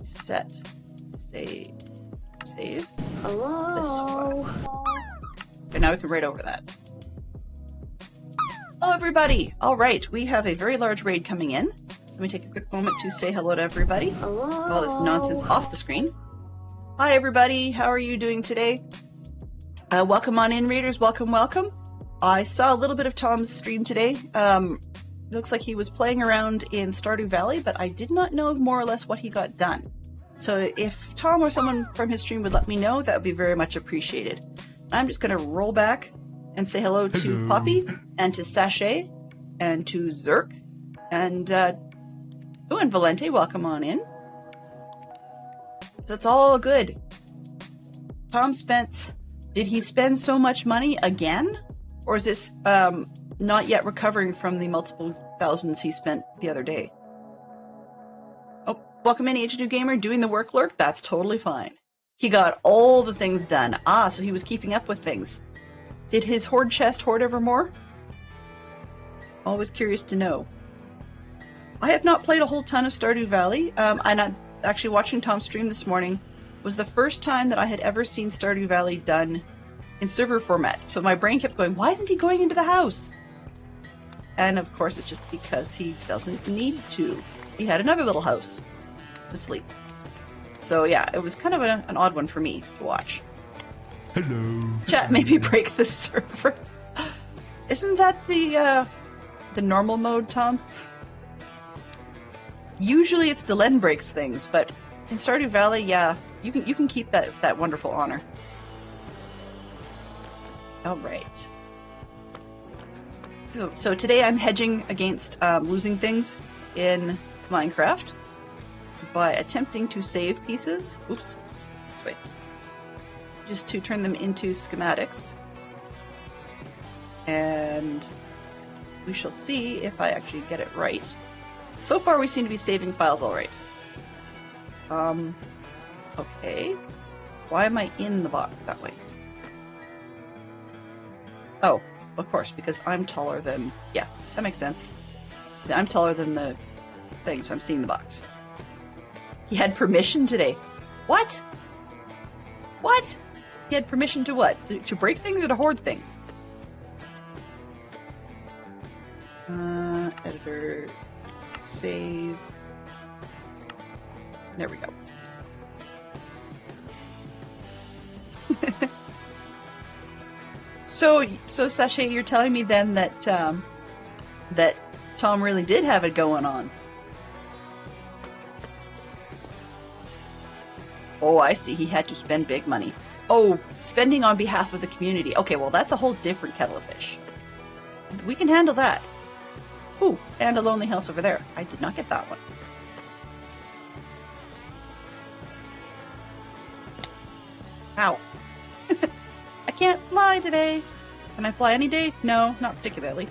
[SPEAKER 2] Set. Save. Save.
[SPEAKER 1] Hello.
[SPEAKER 2] This one. Okay, now we can write over that. Hello, everybody! Alright, we have a very large raid coming in. Let me take a quick moment to say hello to everybody.
[SPEAKER 1] Hello.
[SPEAKER 2] All this nonsense off the screen. Hi, everybody. How are you doing today? Welcome on in, readers. Welcome, welcome. I saw a little bit of Tom's stream today. Looks like he was playing around in Stardew Valley, but I did not know more or less what he got done. So if Tom or someone from his stream would let me know, that would be very much appreciated. I'm just going to roll back and say hello to Poppy and to Sachet and to Zerk and and Valente. Welcome on in. So it's all good. Tom spent... Did he spend so much money again? Or is this not yet recovering from the multiple thousands he spent the other day? Oh, welcome in, H2 Gamer, doing the work lurk. That's totally fine. He got all the things done. Ah, so he was keeping up with things. Did his hoard chest hoard ever more? Always curious to know. I have not played a whole ton of Stardew Valley, and I'm actually watching Tom's stream this morning was the first time that I had ever seen Stardew Valley done in server format. So my brain kept going, why isn't he going into the house? And of course, it's just because he doesn't need to. He had another little house to sleep. So yeah, it was kind of an odd one for me to watch.
[SPEAKER 3] Hello.
[SPEAKER 2] Chat made me break the server. Isn't that the normal mode, Tom? Usually it's Delenn breaks things, but in Stardew Valley, yeah, you can keep that wonderful honor. All right. So today I'm hedging against losing things in Minecraft by attempting to save pieces. Oops, this way. Just to turn them into schematics. And we shall see if I actually get it right. So far we seem to be saving files all right. Okay. Why am I in the box that way? Oh, of course, because I'm taller than... Yeah, that makes sense. See, I'm taller than the thing, so I'm seeing the box. He had permission today. What? What? He had permission to what? To break things or to hoard things? Editor... Save... There we go. So Sachet, you're telling me then that that Tom really did have it going on. Oh, I see. He had to spend big money. Oh, spending on behalf of the community. Okay, well, that's a whole different kettle of fish. We can handle that. Ooh, and a lonely house over there. I did not get that one. Ow. I can't fly today. Can I fly any day? No, not particularly.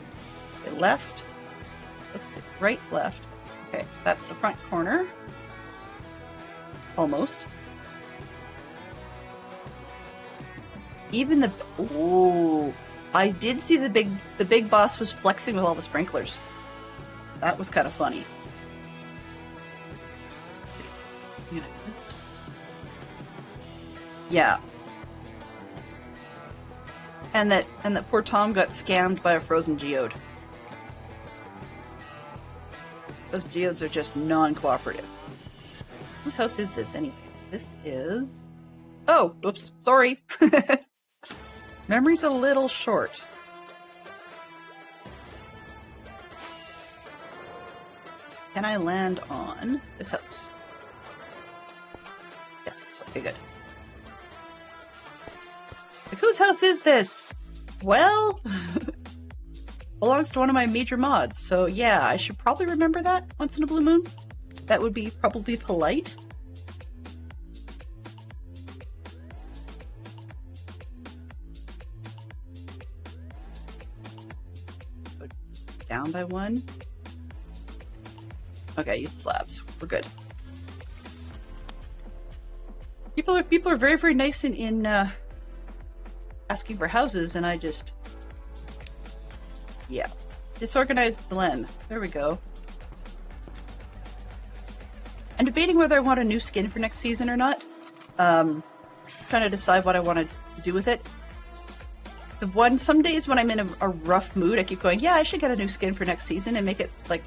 [SPEAKER 2] Okay, left. Let's take right, left. Okay, that's the front corner. Almost. Even the... Ooh. I did see the big boss was flexing with all the sprinklers. That was kind of funny. Let's see. You know, this... Yeah. And that poor Tom got scammed by a frozen geode. Those geodes are just non-cooperative. Whose house is this anyways? This is... Oh, oops, sorry. Memory's a little short. Can I land on this house? Yes, okay, good. Like, whose house is this? Well, belongs to one of my major mods, so yeah, I should probably remember that once in a blue moon. That would be probably polite. Down by one. Okay, use slabs. We're good. People are very, very nice in asking for houses, and I just... Yeah. Disorganized Delenn. There we go. I'm debating whether I want a new skin for next season or not. Trying to decide what I want to do with it. Some days when I'm in a rough mood, I keep going, yeah, I should get a new skin for next season and make it like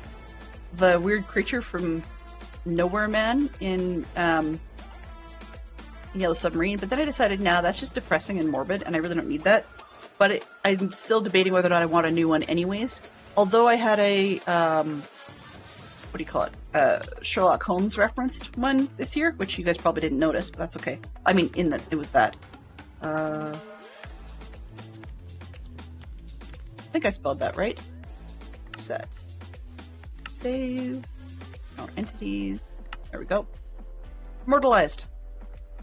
[SPEAKER 2] the weird creature from Nowhere Man in Yellow Submarine. But then I decided, nah, that's just depressing and morbid, and I really don't need that. But I'm still debating whether or not I want a new one anyways. Although I had a, what do you call it? Sherlock Holmes referenced one this year, which you guys probably didn't notice, but that's okay. I mean, it was that. I think I spelled that right. Set. Save. Our entities. There we go. Immortalized.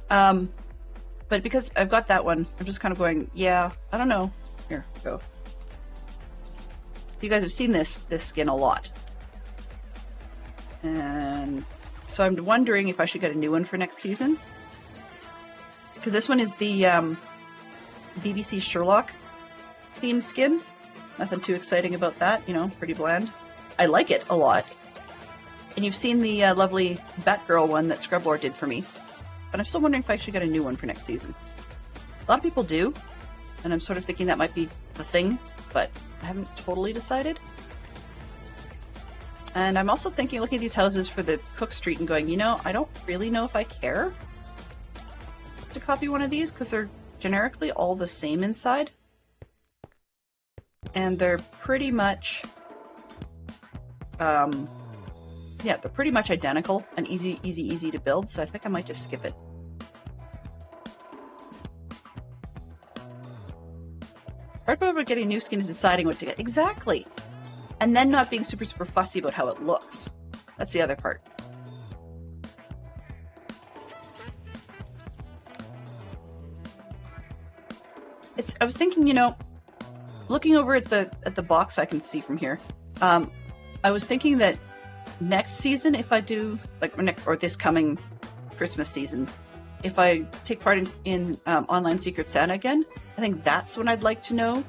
[SPEAKER 2] But because I've got that one, I'm just kind of going, yeah, I don't know. Here, go. So you guys have seen this skin a lot. And so I'm wondering if I should get a new one for next season. Because this one is the BBC Sherlock theme skin. Nothing too exciting about that, you know, pretty bland. I like it a lot. And you've seen the lovely Batgirl one that Scrublord did for me. But I'm still wondering if I should get a new one for next season. A lot of people do. And I'm sort of thinking that might be the thing, but I haven't totally decided. And I'm also thinking, looking at these houses for the Cook Street and going, you know, I don't really know if I care to copy one of these because they're generically all the same inside. And they're pretty much, yeah, they're pretty much identical and easy to build. So I think I might just skip it. Part about getting new skin is deciding what to get. Exactly. And then not being super fussy about how it looks. That's the other part. I was thinking, you know, looking over at the box I can see from here, I was thinking that next season, if I do, like, or this coming Christmas season, if I take part in Online Secret Santa again, I think that's when I'd like to know,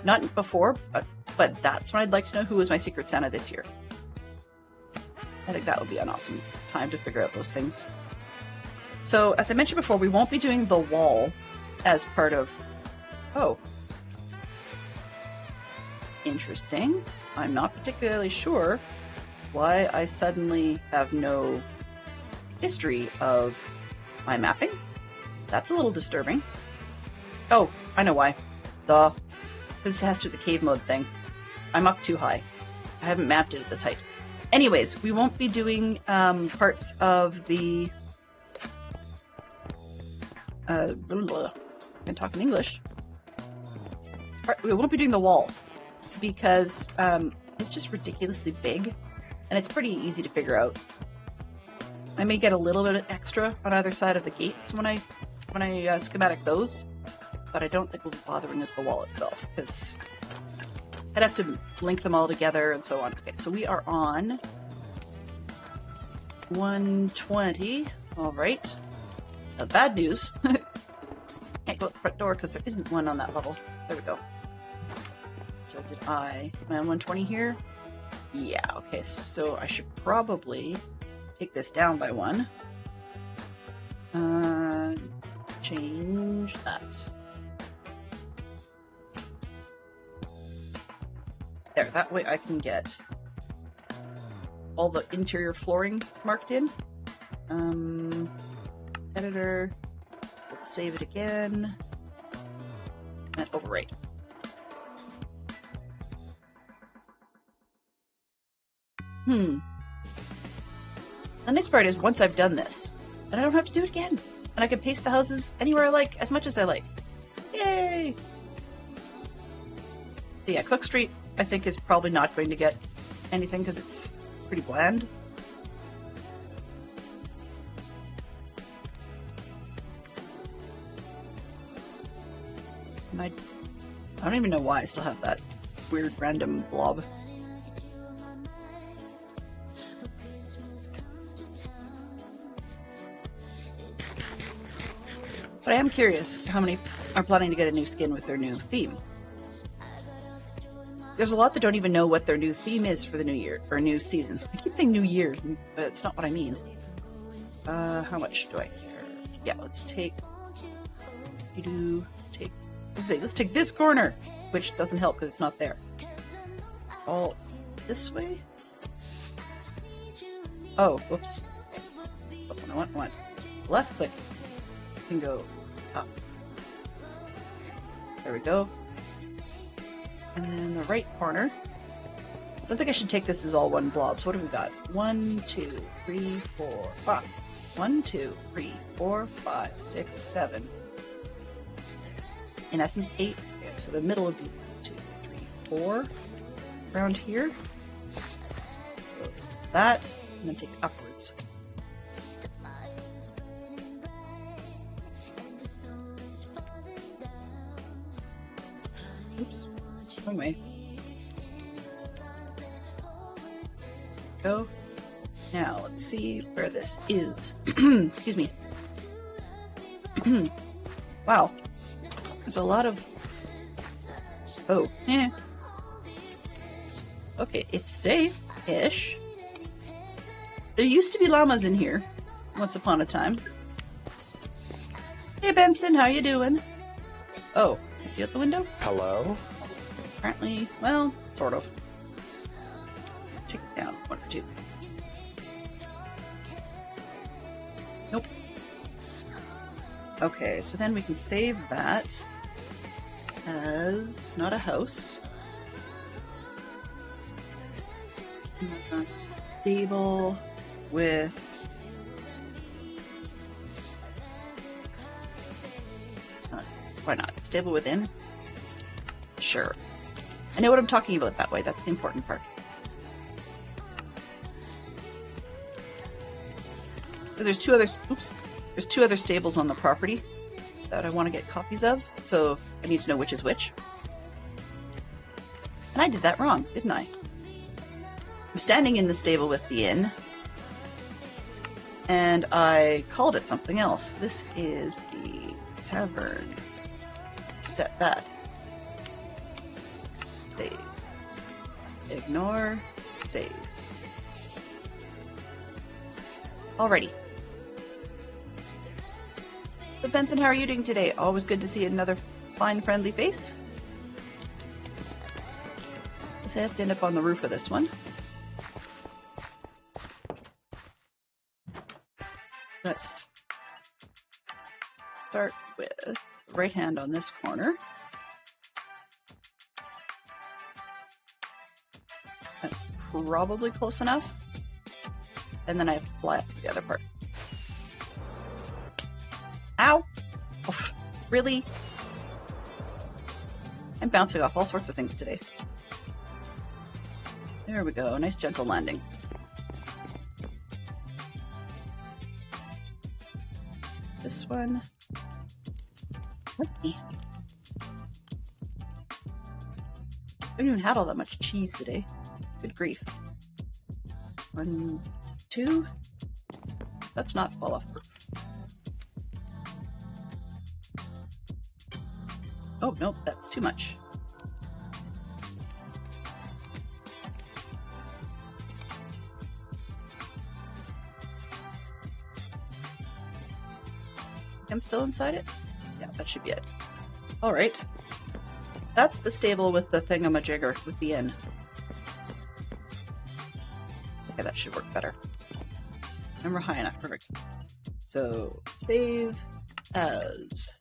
[SPEAKER 2] not before, but that's when I'd like to know who was my Secret Santa this year. I think that would be an awesome time to figure out those things. So, as I mentioned before, we won't be doing the wall as part of... Oh. Interesting. I'm not particularly sure why I suddenly have no history of my mapping. That's a little disturbing. Oh, I know why. This has to do with the cave mode thing. I'm up too high. I haven't mapped it at this height. Anyways, we won't be doing parts of the... I can talk in English. We won't be doing the wall because it's just ridiculously big and it's pretty easy to figure out. I may get a little bit extra on either side of the gates when I schematic those, but I don't think we'll be bothering with the wall itself because I'd have to link them all together and so on. Okay, so we are on 120. All right. Now, bad news. Can't go out the front door because there isn't one on that level. There we go. So am I on 120 here? Yeah, okay, so I should probably take this down by one. Change that. There, that way I can get all the interior flooring marked in. Editor, we'll save it again, and overwrite. The nice part is once I've done this, then I don't have to do it again. And I can paste the houses anywhere I like, as much as I like. Yay! So yeah, Cook Street, I think, is probably not going to get anything because it's pretty bland. And I don't even know why I still have that weird random blob. But I am curious how many are planning to get a new skin with their new theme. There's a lot that don't even know what their new theme is for the new year, or new season. I keep saying new year, but it's not what I mean. How much do I care? Yeah, let's take... Let's take this corner, which doesn't help because it's not there. All this way? Oh, whoops. Oh, I want left click. Can go up. There we go. And then the right corner. I don't think I should take this as all one blob. So what have we got? 1, 2, 3, 4, 5. 1, 2, 3, 4, 5, 6, 7. In essence, 8. Okay, so the middle would be 1, 2, 3, 4. Around here. So that, and then take upwards. Oops, wrong way. Go. Now, let's see where this is. Excuse me. Wow. There's a lot of... Oh, eh. Okay, it's safe-ish. There used to be llamas in here once upon a time. Hey, Benson, how you doing? Oh, see out the window?
[SPEAKER 4] Hello?
[SPEAKER 2] Apparently, well, sort of. Tick down 1 or 2. Nope. Okay, so then we can save that as not a house. A stable with why not? Stable within? Sure. I know what I'm talking about that way. That's the important part. Because there's two other stables on the property that I want to get copies of, so I need to know which is which. And I did that wrong, didn't I? I'm standing in the stable with the inn, and I called it something else. This is the tavern. Set that. Save. Ignore. Save. Alrighty. So Benson, how are you doing today? Always good to see another fine, friendly face. Guess I have to end up on the roof of this one. Let's start with the right hand on this corner. That's probably close enough. And then I have to fly up to the other part. Ow! Oof. Really? I'm bouncing off all sorts of things today. There we go. Nice gentle landing. This one. I haven't even had all that much cheese today. Good grief. 1, 2. Let's not fall off the roof. Oh, nope, that's too much. I'm still inside it? Yeah, that should be it. Alright. That's the stable with the thingamajigger with the inn. Okay, that should work better. And we're high enough, perfect. So, save as...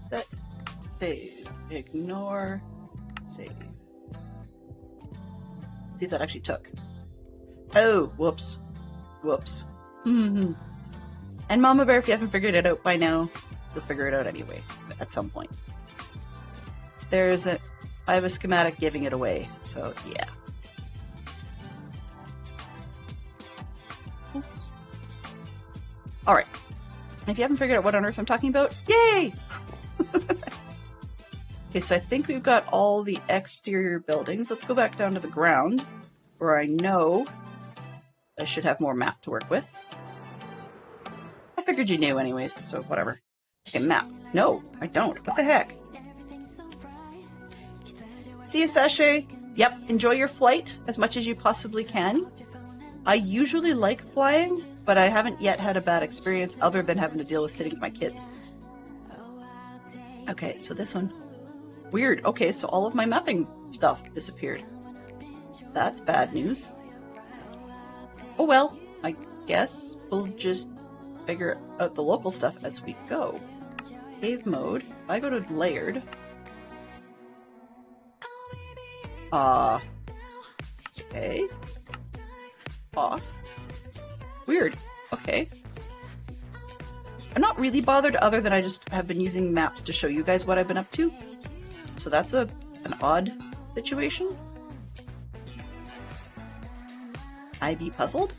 [SPEAKER 2] Set, save, ignore, save. See if that actually took. Oh, whoops. Whoops. And Mama Bear, if you haven't figured it out by now, you'll figure it out anyway, at some point. I have a schematic giving it away, so yeah. Oops. Alright. If you haven't figured out what on earth I'm talking about, yay! Okay, so I think we've got all the exterior buildings. Let's go back down to the ground, where I know I should have more map to work with. I figured you knew anyways, so whatever. Okay, map. No, I don't. What the heck? See you, Sachet. Yep, enjoy your flight as much as you possibly can. I usually like flying, but I haven't yet had a bad experience other than having to deal with sitting with my kids. Okay, so this one. Weird. Okay, so all of my mapping stuff disappeared. That's bad news. Oh well, I guess we'll just figure out the local stuff as we go. Cave mode. If I go to layered. Okay. Off. Weird. Okay. I'm not really bothered other than I just have been using maps to show you guys what I've been up to. So that's an odd situation. I be puzzled?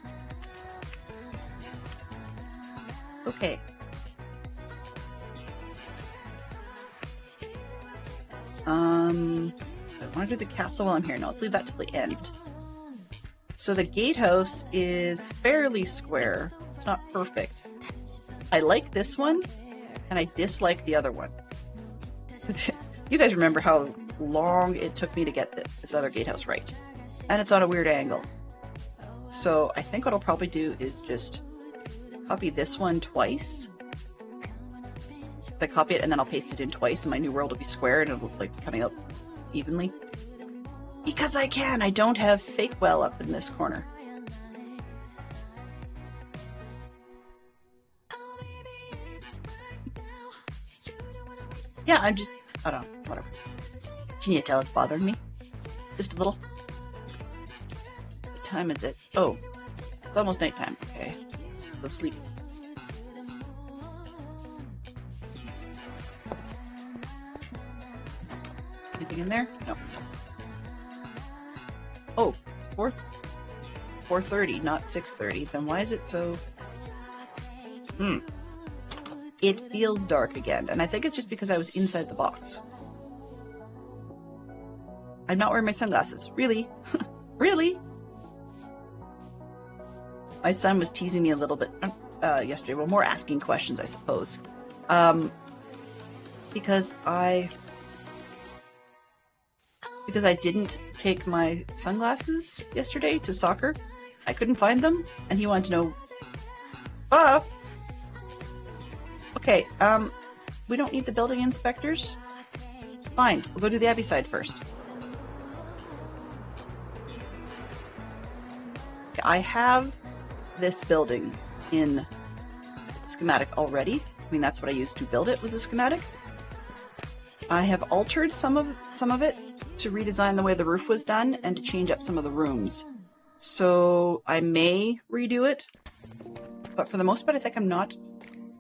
[SPEAKER 2] Okay. I want to do the castle while I'm here. No, let's leave that till the end. So the gatehouse is fairly square. It's not perfect. I like this one, and I dislike the other one. You guys remember how long it took me to get this other gatehouse right. And it's on a weird angle. So I think what I'll probably do is just copy this one twice. If I copy it and then I'll paste it in twice, and my new world will be square and it'll look like coming out evenly. Because I can! I don't have fake well up in this corner. Yeah, I don't know, whatever. Can you tell it's bothering me? Just a little? What time is it? Oh, it's almost nighttime. Okay, go sleep. Anything in there? No. Oh, 4:30, not 6:30. Then why is it so... It feels dark again, and I think it's just because I was inside the box. I'm not wearing my sunglasses. Really? Really? My son was teasing me a little bit yesterday. Well, more asking questions, I suppose. Because I didn't take my sunglasses yesterday to soccer. I couldn't find them, and he wanted to know... Okay, we don't need the building inspectors. Fine, we'll go do the Abbey side first. Okay, I have this building in schematic already. I mean, that's what I used to build it, was a schematic. I have altered some of it to redesign the way the roof was done and to change up some of the rooms. So I may redo it, but for the most part, I think I'm not...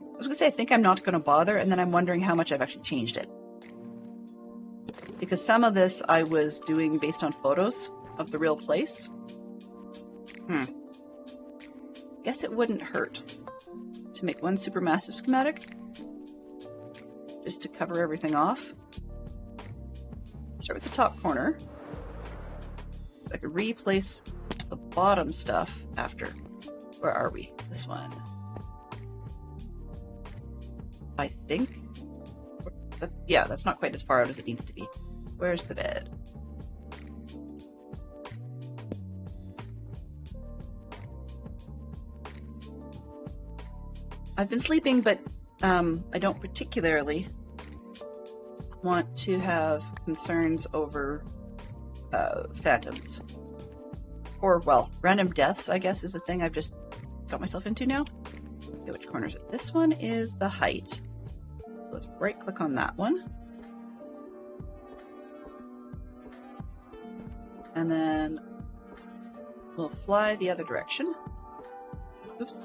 [SPEAKER 2] I was going to say, I think I'm not going to bother, and then I'm wondering how much I've actually changed it. Because some of this I was doing based on photos of the real place. Guess it wouldn't hurt to make one supermassive schematic. Just to cover everything off. Start with the top corner. I could replace the bottom stuff after. Where are we? This one. I think. Yeah, that's not quite as far out as it needs to be. Where's the bed? I've been sleeping, but I don't particularly want to have concerns over phantoms. Or, well, random deaths, I guess, is the thing I've just got myself into now. Okay, which corner is it? This one is the height. So let's right-click on that one. And then we'll fly the other direction. Oops.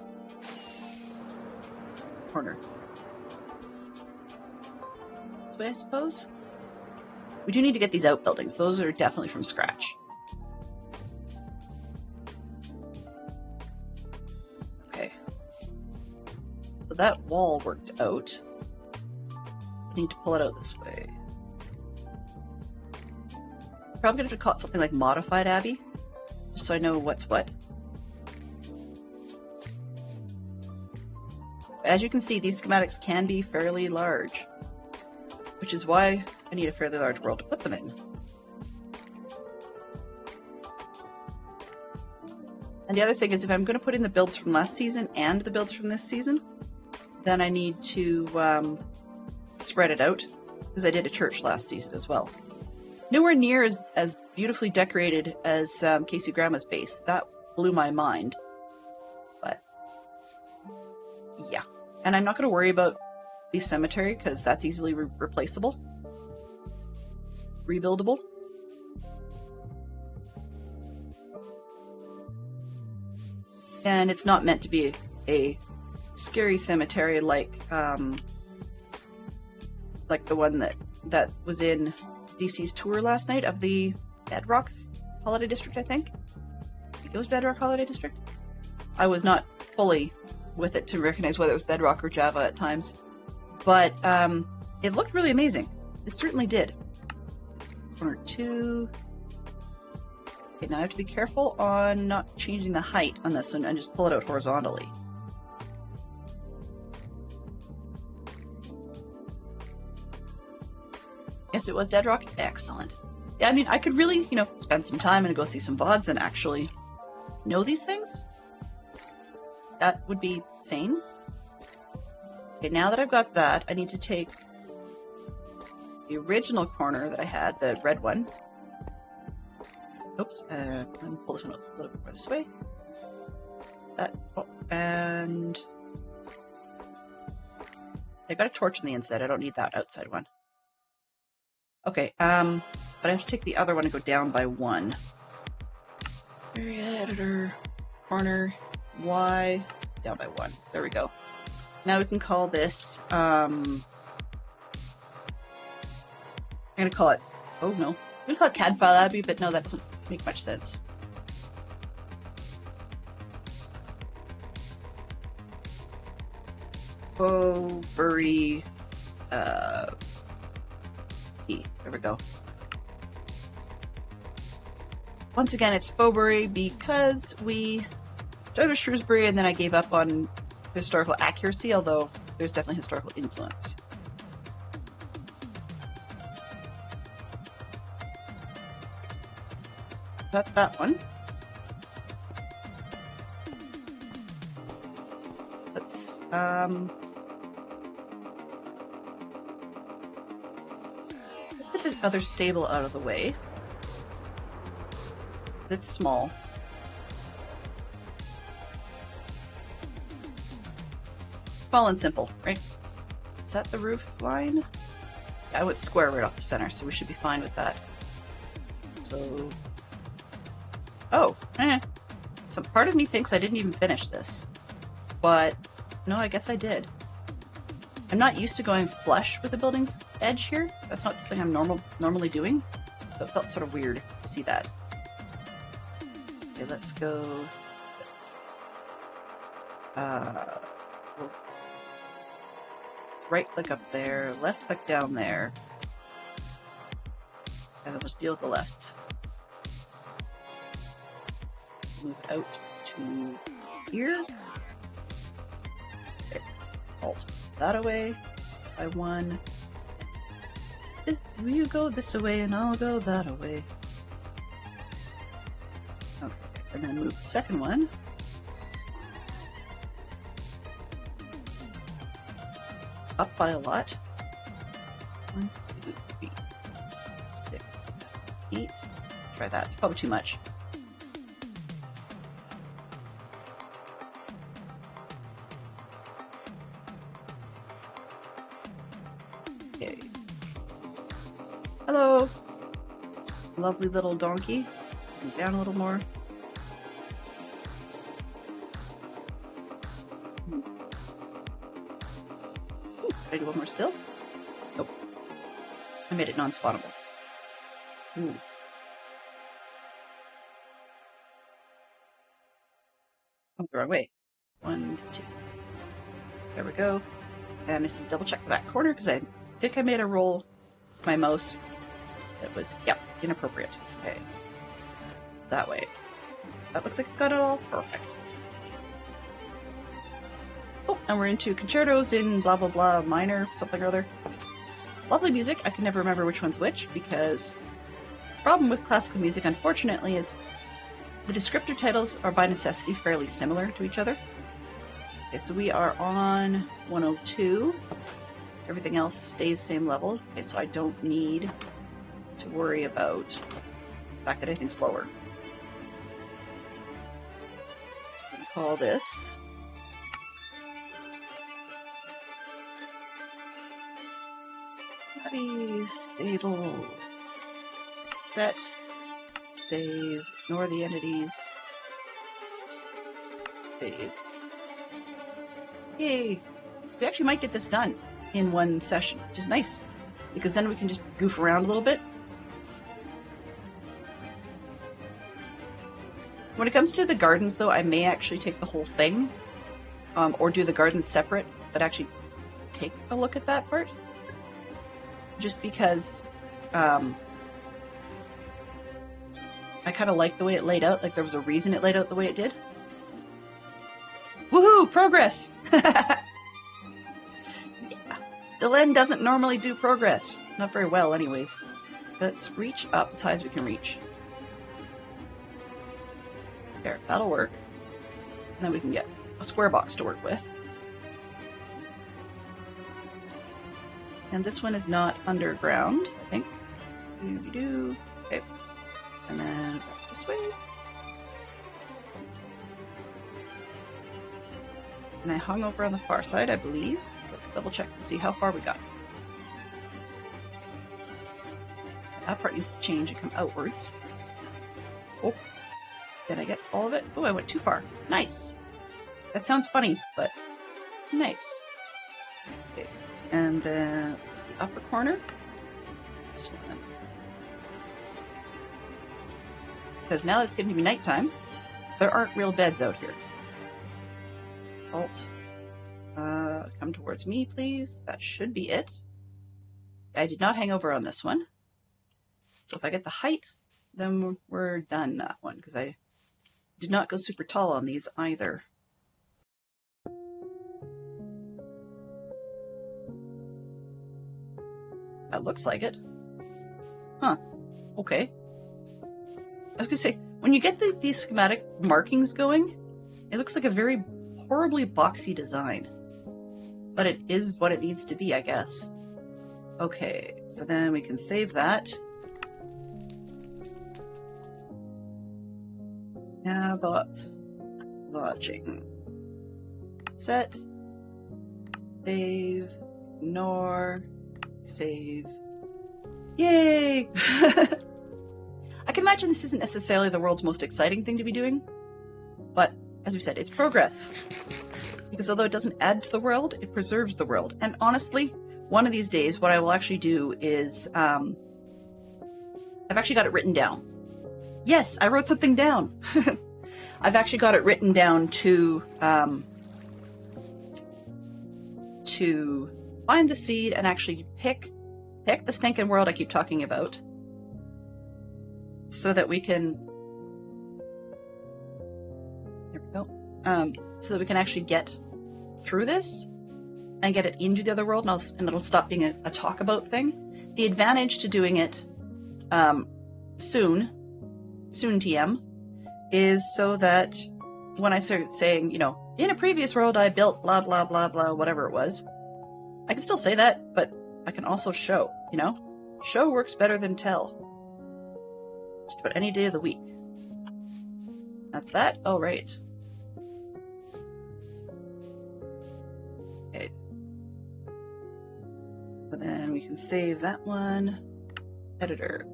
[SPEAKER 2] Corner. This way, I suppose. We do need to get these outbuildings. Those are definitely from scratch. Okay. So that wall worked out. I need to pull it out this way. Probably gonna have to call it something like Modified Abbey, just so I know what's what. As you can see, these schematics can be fairly large, which is why I need a fairly large world to put them in. And the other thing is, if I'm going to put in the builds from last season and the builds from this season, then I need to spread it out, because I did a church last season as well. Nowhere near as beautifully decorated as Casey Grandma's base. That blew my mind. But, yeah. And I'm not going to worry about the cemetery, because that's easily replaceable. Rebuildable. And it's not meant to be a scary cemetery like the one that was in DC's tour last night of the Bedrock Holiday District, I think. I think it was Bedrock Holiday District. I was not fully with it to recognize whether it was Bedrock or Java at times. But it looked really amazing. It certainly did. Corner 2. Okay, now I have to be careful on not changing the height on this one and just pull it out horizontally. Yes, it was Dead Rock. Excellent. Yeah, I mean, I could really, spend some time and go see some VODs and actually know these things. That would be sane. Okay, now that I've got that, I need to take the original corner that I had, the red one. Oops, let me pull this one up a little bit more this way. That, oh, and I got a torch on the inside. I don't need that outside one. Okay, but I have to take the other one and go down by 1. Area editor, corner, Y, down by 1. There we go. Now we can call this, I'm gonna call it, oh no, I'm gonna call it CAD file Abbey, but no, that doesn't make much sense. Faubourg, E. There we go. Once again, it's Faubourg because we started with Shrewsbury and then I gave up on historical accuracy, although there's definitely historical influence. That's that one. Let's, let's get this other stable out of the way. It's small. Small and simple, right? Is that the roof line? Yeah, I went square right off the center, so we should be fine with that. So... Oh, Some part of me thinks I didn't even finish this. But, no, I guess I did. I'm not used to going flush with the building's edge here. That's not something I'm normally doing. So it felt sort of weird to see that. Okay, let's go... right click up there, left click down there, and then let's deal with the left. Move it out to here. Okay. Alt that away by 1. You go this away and I'll go that away. Okay, and then move the second one. Up by a lot. 1, 2, 3, 6, 8. Try that. It's probably too much. Okay. Hello, lovely little donkey. Let's move down a little more. Did I do one more still? Nope. I made it non-spawnable. Ooh. Oh, the wrong way. 1, 2. There we go. And I just need to double check the back corner because I think I made a roll with my mouse that was, yep, inappropriate. Okay. That way. That looks like it's got it all perfect. Oh, and we're into concertos in blah blah blah minor something or other. Lovely music. I can never remember which one's which because the problem with classical music, unfortunately, is the descriptor titles are by necessity fairly similar to each other. Okay, so we are on 102. Everything else stays same level. Okay, so I don't need to worry about the fact that anything's slower. So we can call this stable set, save, ignore the entities, save. Yay! We actually might get this done in one session, which is nice, because then we can just goof around a little bit. When it comes to the gardens, though, I may actually take the whole thing, or do the gardens separate, but actually take a look at that part. Just because I kind of like the way it laid out. Like, there was a reason it laid out the way it did. Woohoo! Progress! Yeah. Delenn doesn't normally do progress. Not very well, anyways. Let's reach up as high as we can reach. There, that'll work. And then we can get a square box to work with. And this one is not underground, I think. Doo-doo-doo. Okay. And then back this way. And I hung over on the far side, I believe. So let's double check to see how far we got. That part needs to change and come outwards. Oh, did I get all of it? Oh, I went too far. Nice. That sounds funny, but nice. Okay. And then the upper corner. This one. Because now that it's getting to be nighttime, there aren't real beds out here. Alt. Come towards me, please. That should be it. I did not hang over on this one. So if I get the height, then we're done that one, because I did not go super tall on these either. That looks like it. Huh. Okay. I was going to say, when you get these schematic markings going, it looks like a very horribly boxy design. But it is what it needs to be, I guess. Okay, so then we can save that. Now got lodging. Set. Save. Ignore. Save. Yay! I can imagine this isn't necessarily the world's most exciting thing to be doing, but as we said, it's progress. Because although it doesn't add to the world, it preserves the world. And honestly, one of these days, what I will actually do is, I've actually got it written down. Yes, I wrote something down. I've actually got it written down to find the seed and actually pick the stinking world I keep talking about, so that we can. There we go. So that we can actually get through this and get it into the other world, and it'll stop being a talk about thing. The advantage to doing it soon TM, is so that when I start saying, you know, in a previous world I built blah blah blah blah, whatever it was, I can still say that, but I can also show, you know? Show works better than tell. Just about any day of the week. That's that? Oh, right. Okay. So then we can save that one. Editor.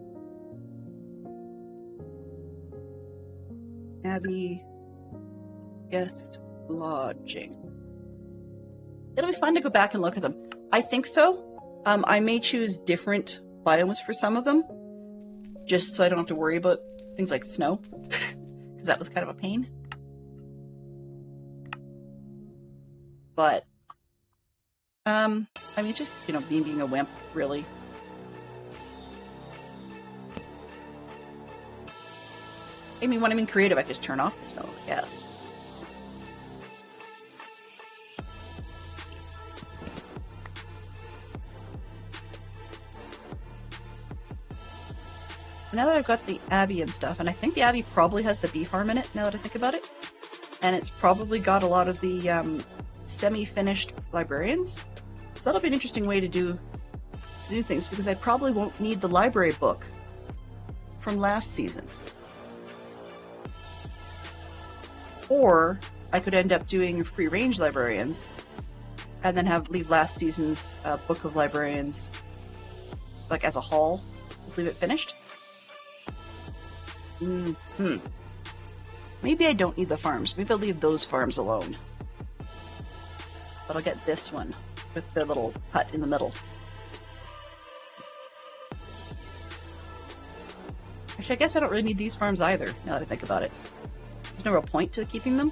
[SPEAKER 2] Abbey. Guest lodging. It'll be fun to go back and look at them. I think so. I may choose different biomes for some of them, just so I don't have to worry about things like snow, because that was kind of a pain. But, I mean, just, you know, being a wimp, really. I mean, when I'm in creative, I just turn off the snow, yes. Now that I've got the Abbey and stuff, and I think the Abbey probably has the bee farm in it, now that I think about it. And it's probably got a lot of the semi-finished librarians. So that'll be an interesting way to do things, because I probably won't need the library book from last season. Or I could end up doing free-range librarians, and then leave last season's book of librarians, like, as a haul. Just leave it finished. Maybe I don't need the farms. Maybe I'll leave those farms alone. But I'll get this one with the little hut in the middle. Actually, I guess I don't really need these farms either, now that I think about it. There's no real point to keeping them.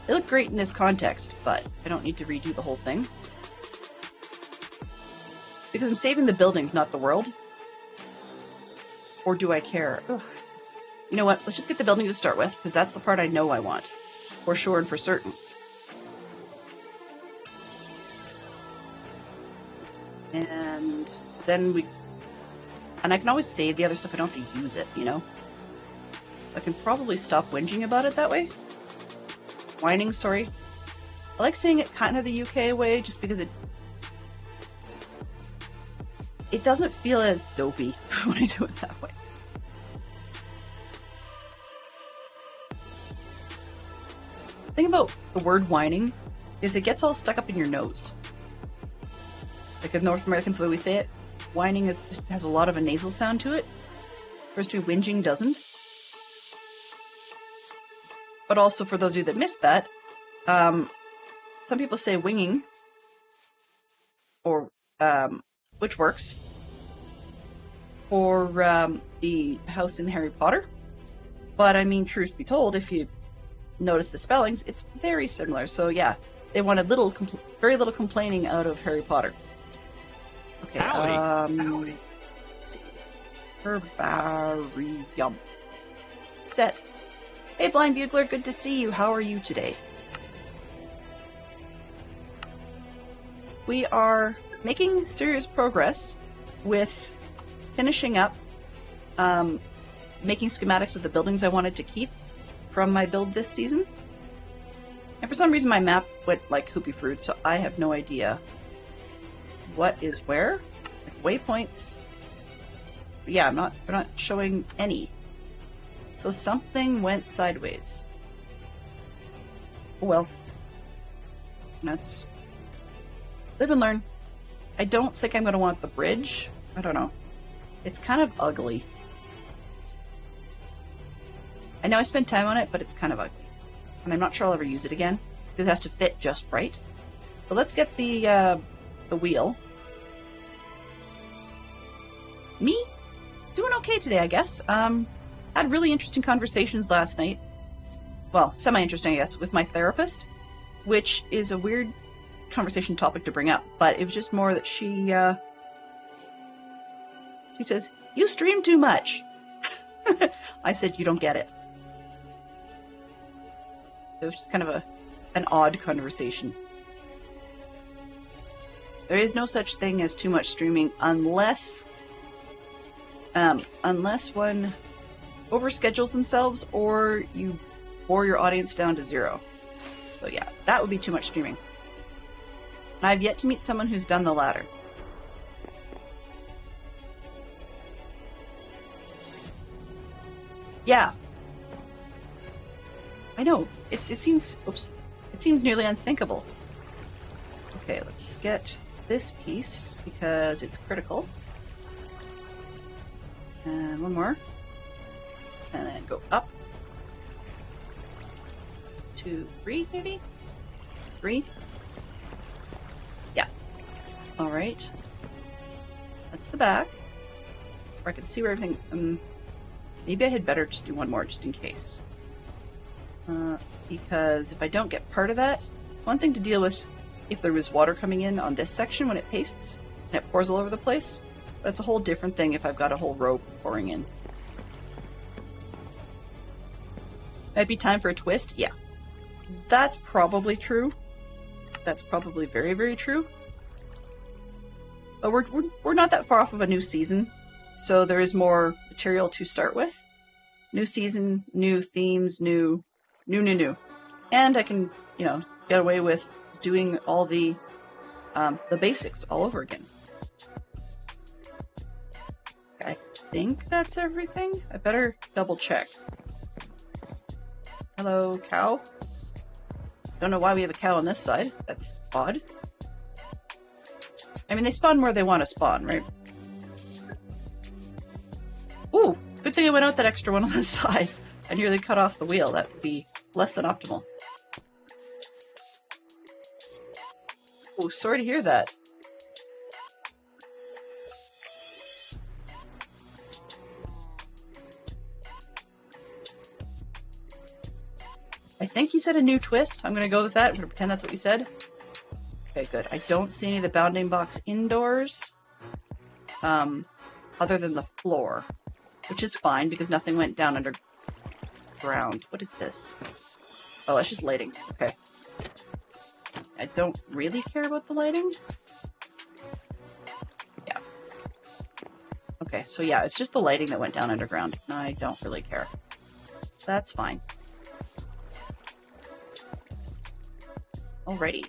[SPEAKER 2] They look great in this context, but I don't need to redo the whole thing. Because I'm saving the buildings, not the world. Or do I care? Ugh. You know what? Let's just get the building to start with, because that's the part I know I want. For sure and for certain. And then and I can always save the other stuff. I don't have to use it, you know? I can probably stop whinging about it that way. whining, sorry. I like saying it kind of the UK way just because it doesn't feel as dopey when I do it that way. The thing about the word whining is it gets all stuck up in your nose. Like in North American, the way we say it, whining has a lot of a nasal sound to it. Whereas to whinging doesn't. But also for those of you that missed that, some people say winging, or which works for the house in Harry Potter. But I mean, truth be told, if you notice the spellings, it's very similar. So yeah, they wanted very little complaining out of Harry Potter. Okay,
[SPEAKER 3] Howdy.
[SPEAKER 2] let's see. Herbarium. Set. Hey, Blind Bugler, good to see you. How are you today? We are making serious progress with finishing up making schematics of the buildings I wanted to keep from my build this season. And for some reason my map went like hoopy fruit, so I have no idea what is where. Like waypoints. Yeah, they're not showing any. So something went sideways. Well, that's live and learn. I don't think I'm going to want the bridge. I don't know. It's kind of ugly. I know I spent time on it, but it's kind of ugly. And I'm not sure I'll ever use it again, because it has to fit just right. But let's get the wheel. Me? Doing okay today, I guess. Had really interesting conversations last night. Well, semi-interesting, I guess, with my therapist, which is a weird conversation topic to bring up, but it was just more that she says, "You stream too much." I said, "You don't get it." It was just kind of an odd conversation. There is no such thing as too much streaming unless one overschedules themselves or you bore your audience down to zero. So yeah, that would be too much streaming. And I've yet to meet someone who's done the latter. Yeah. I know. It seems nearly unthinkable. Okay, let's get this piece because it's critical. And one more. And then go up. 2, 3, maybe? 3? Yeah. Alright. That's the back. Or I can see where everything... maybe I had better just do one more just in case. Because if I don't get part of that... One thing to deal with if there was water coming in on this section when it pastes, and it pours all over the place. But it's a whole different thing if I've got a whole row pouring in. Might be time for a twist? Yeah. That's probably true. That's probably very, very true. But we're not that far off of a new season, so there is more material to start with. New season, new themes, new. And I can, get away with doing all the basics all over again. I think that's everything. I better double check. Hello, cow. Don't know why we have a cow on this side. That's odd. I mean, they spawn where they want to spawn, right? Ooh, good thing I went out that extra one on the side. I nearly cut off the wheel. That would be less than optimal. Oh, sorry to hear that. I think you said a new twist. I'm going to go with that. I'm going to pretend that's what you said. Okay, good. I don't see any of the bounding box indoors. Other than the floor. Which is fine, because nothing went down underground. What is this? Oh, that's just lighting. Okay. I don't really care about the lighting. Yeah. Okay, so yeah, it's just the lighting that went down underground. I don't really care. That's fine. Alrighty.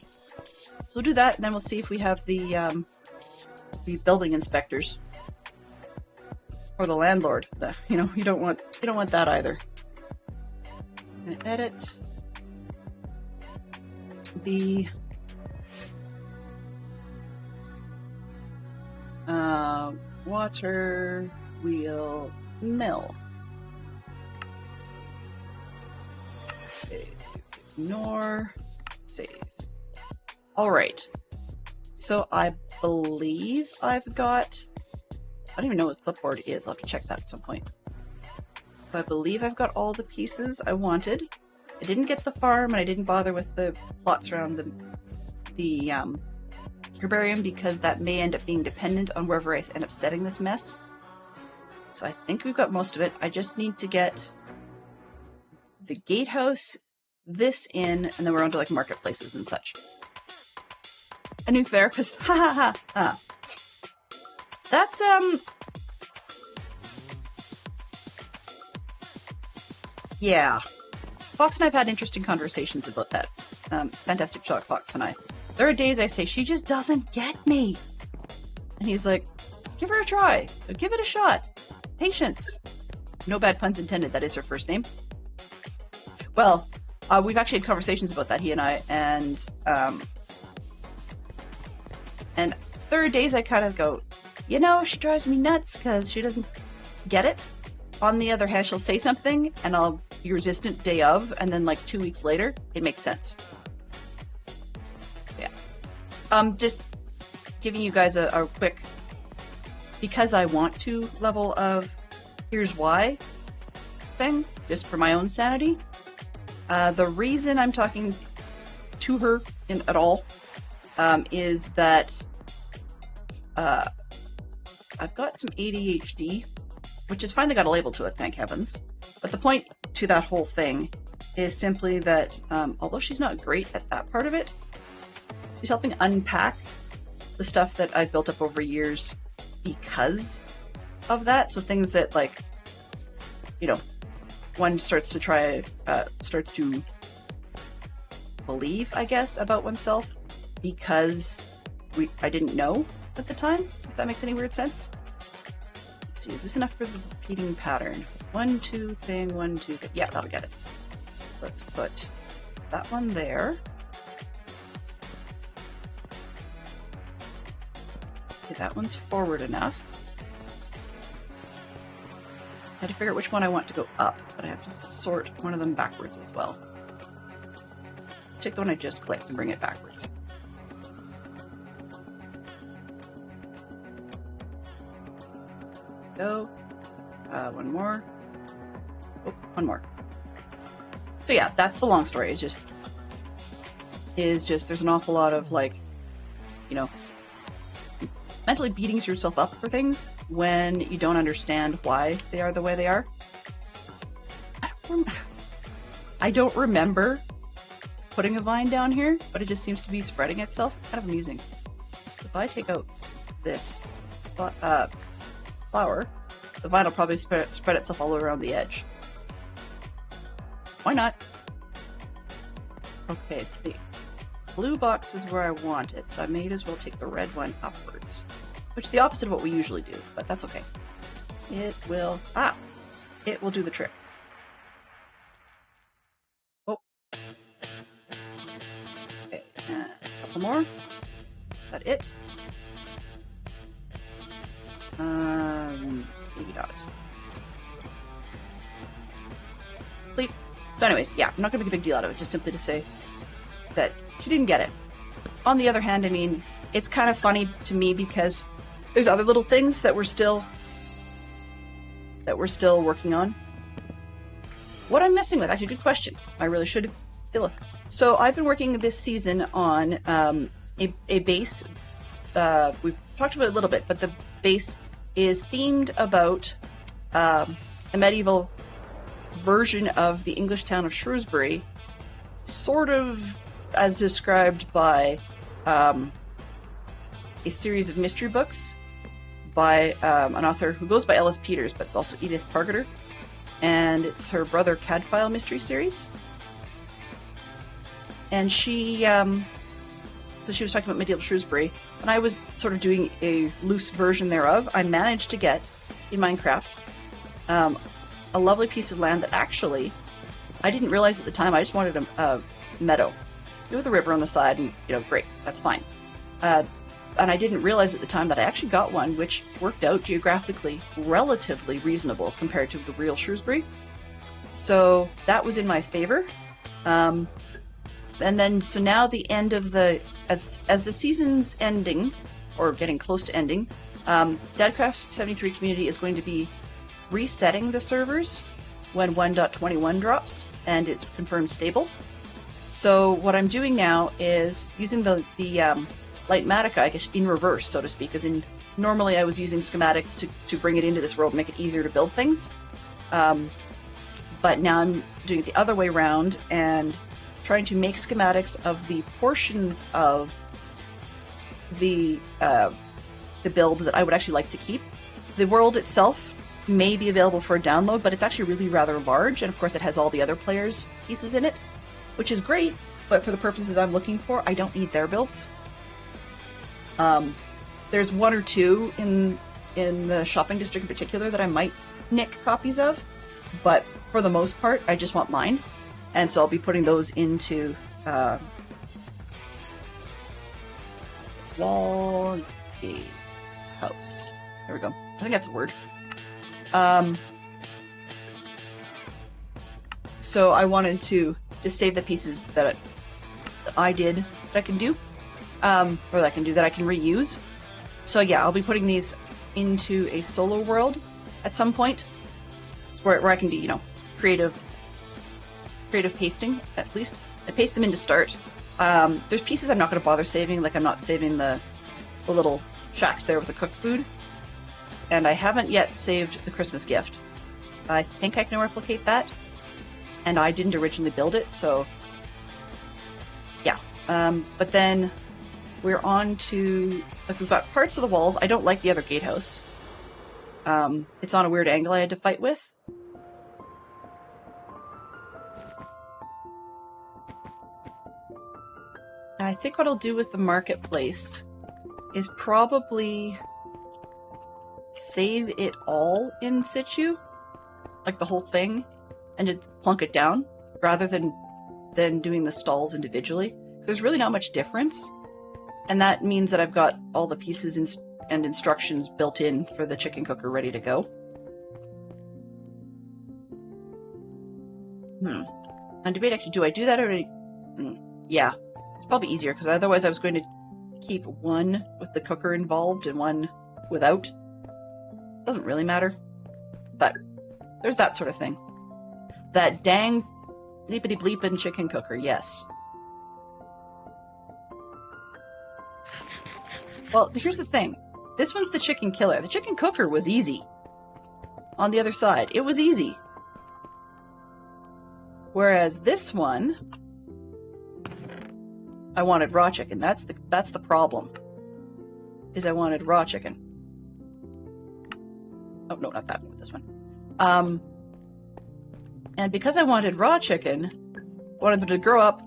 [SPEAKER 2] So we'll do that, and then we'll see if we have the building inspectors. Or the landlord. You know, you don't want that either. And edit the water wheel mill. Save. Ignore. Save. Alright. So I believe I've got... I don't even know what clipboard is. I'll have to check that at some point. But I believe I've got all the pieces I wanted. I didn't get the farm, and I didn't bother with the plots around the herbarium because that may end up being dependent on wherever I end up setting this mess. So I think we've got most of it. I just need to get the gatehouse, this in, and then we're on to like marketplaces and such. A new therapist. Ha ha ha. Ah. That's yeah. Fox and I've had interesting conversations about that. Fantastic Shock Fox and I. There are days I say, she just doesn't get me. And he's like, give her a try. Give it a shot. Patience. No bad puns intended. That is her first name. Well, we've actually had conversations about that, he and I, and there are days I kind of go, you know, she drives me nuts because she doesn't get it. On the other hand, she'll say something and I'll be resistant day of, and then like 2 weeks later, it makes sense. Yeah. Just giving you guys a quick, because I want to level of here's why thing, just for my own sanity. The reason I'm talking to her at all is that I've got some ADHD, which has finally got a label to it, thank heavens. But the point to that whole thing is simply that although she's not great at that part of it, she's helping unpack the stuff that I've built up over years because of that. So things that, like, you know, one starts to believe, I guess, about oneself because I didn't know at the time, if that makes any weird sense. Let's see, is this enough for the repeating pattern? 1, 2 thing, 1, 2 thing. Yeah, that'll get it. Let's put that one there. Okay, that one's forward enough. I had to figure out which one I want to go up, but I have to sort one of them backwards as well. Let's take the one I just clicked and bring it backwards. Go. One more. Oh, one more. So yeah, that's the long story. Is just there's an awful lot of, like, you know, mentally beating yourself up for things when you don't understand why they are the way they are. I don't remember putting a vine down here, but it just seems to be spreading itself. Kind of amusing. If I take out this flower, the vine will probably spread itself all around the edge. Why not? Okay, so the blue box is where I want it, so I may as well take the red one upwards. Which is the opposite of what we usually do, but that's okay. It will do the trick. Oh. Okay, a couple more. Is that it? Maybe not. Sleep. So anyways, yeah, I'm not gonna make a big deal out of it, just simply to say that she didn't get it. On the other hand, I mean, it's kind of funny to me because there's other little things that we're still working on. What I'm messing with, actually, good question. I really should. So I've been working this season on a base. We've talked about it a little bit, but the base is themed about a medieval version of the English town of Shrewsbury, sort of as described by a series of mystery books by an author who goes by Ellis Peters, but it's also Edith Pargeter, and it's her brother Cadfile mystery series. and she, so she was talking about medieval Shrewsbury, and I was sort of doing a loose version thereof. I managed to get, in Minecraft, a lovely piece of land that actually, I didn't realize at the time, I just wanted a meadow with a river on the side, and, you know, great, that's fine. And I didn't realize at the time that I actually got one which worked out geographically relatively reasonable compared to the real Shrewsbury. So that was in my favor. And then, so now the end of the, as the season's ending, or getting close to ending, Deadcraft 73 community is going to be resetting the servers when 1.21 drops, and it's confirmed stable. So what I'm doing now is using the Lightmatica, I guess, in reverse, so to speak, as in, normally I was using schematics to bring it into this world, make it easier to build things. But now I'm doing it the other way around and trying to make schematics of the portions of the build that I would actually like to keep. The world itself may be available for a download, but it's actually really rather large, and of course it has all the other players' pieces in it, which is great, but for the purposes I'm looking for, I don't need their builds. There's one or two in the shopping district in particular that I might nick copies of, but for the most part, I just want mine. And so I'll be putting those into log house. There we go. I think that's a word. So I wanted to just save the pieces that I did that I can do. Or that I can do that I can reuse. So yeah, I'll be putting these into a solo world at some point, where I can do, you know, creative pasting, at least. I paste them in to start. There's pieces I'm not going to bother saving, like I'm not saving the little shacks there with the cooked food. And I haven't yet saved the Christmas gift. I think I can replicate that. And I didn't originally build it, so yeah. But then we're on to, if we've got parts of the walls, I don't like the other gatehouse. It's on a weird angle I had to fight with. And I think what I'll do with the marketplace is probably save it all in situ, like the whole thing, and just plunk it down, rather than doing the stalls individually. There's really not much difference. And that means that I've got all the pieces and instructions built in for the chicken cooker ready to go. On debate, actually, do I do that or yeah, it's probably easier, because otherwise I was going to keep one with the cooker involved and one without. Doesn't really matter. But there's that sort of thing. That dang bleepity bleepin' chicken cooker, yes. Well, here's the thing. This one's the chicken killer. The chicken cooker was easy. On the other side, it was easy. Whereas this one, I wanted raw chicken. That's the problem. Is I wanted raw chicken. Oh no, not that one. This one. And because I wanted raw chicken, I wanted them to grow up,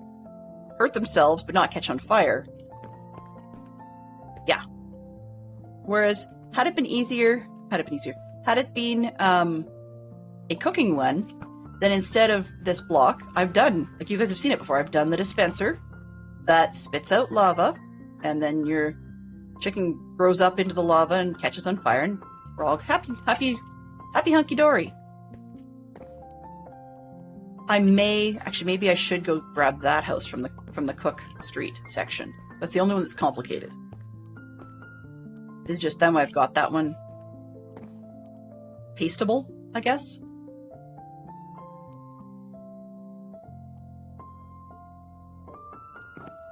[SPEAKER 2] hurt themselves, but not catch on fire. Yeah. Whereas, had it been a cooking one, then instead of this block, I've done, like you guys have seen it before, I've done the dispenser that spits out lava, and then your chicken grows up into the lava and catches on fire, and we're all happy hunky-dory. Maybe I should go grab that house from the Cook Street section. That's the only one that's complicated. It's just then I've got that one pasteable, I guess.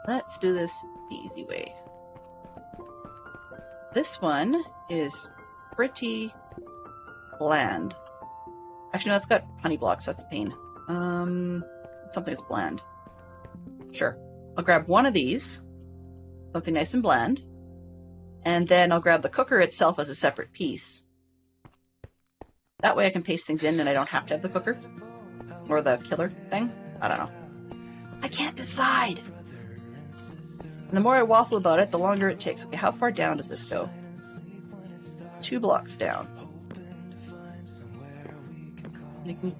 [SPEAKER 2] Let's do this the easy way. This one is pretty bland. Actually, no, it's got honey blocks. That's a pain. Something that's bland. Sure. I'll grab one of these. Something nice and bland. And then I'll grab the cooker itself as a separate piece. That way I can paste things in and I don't have to have the cooker. Or the killer thing. I don't know. I can't decide. And the more I waffle about it, the longer it takes. Okay, how far down does this go? 2 blocks down.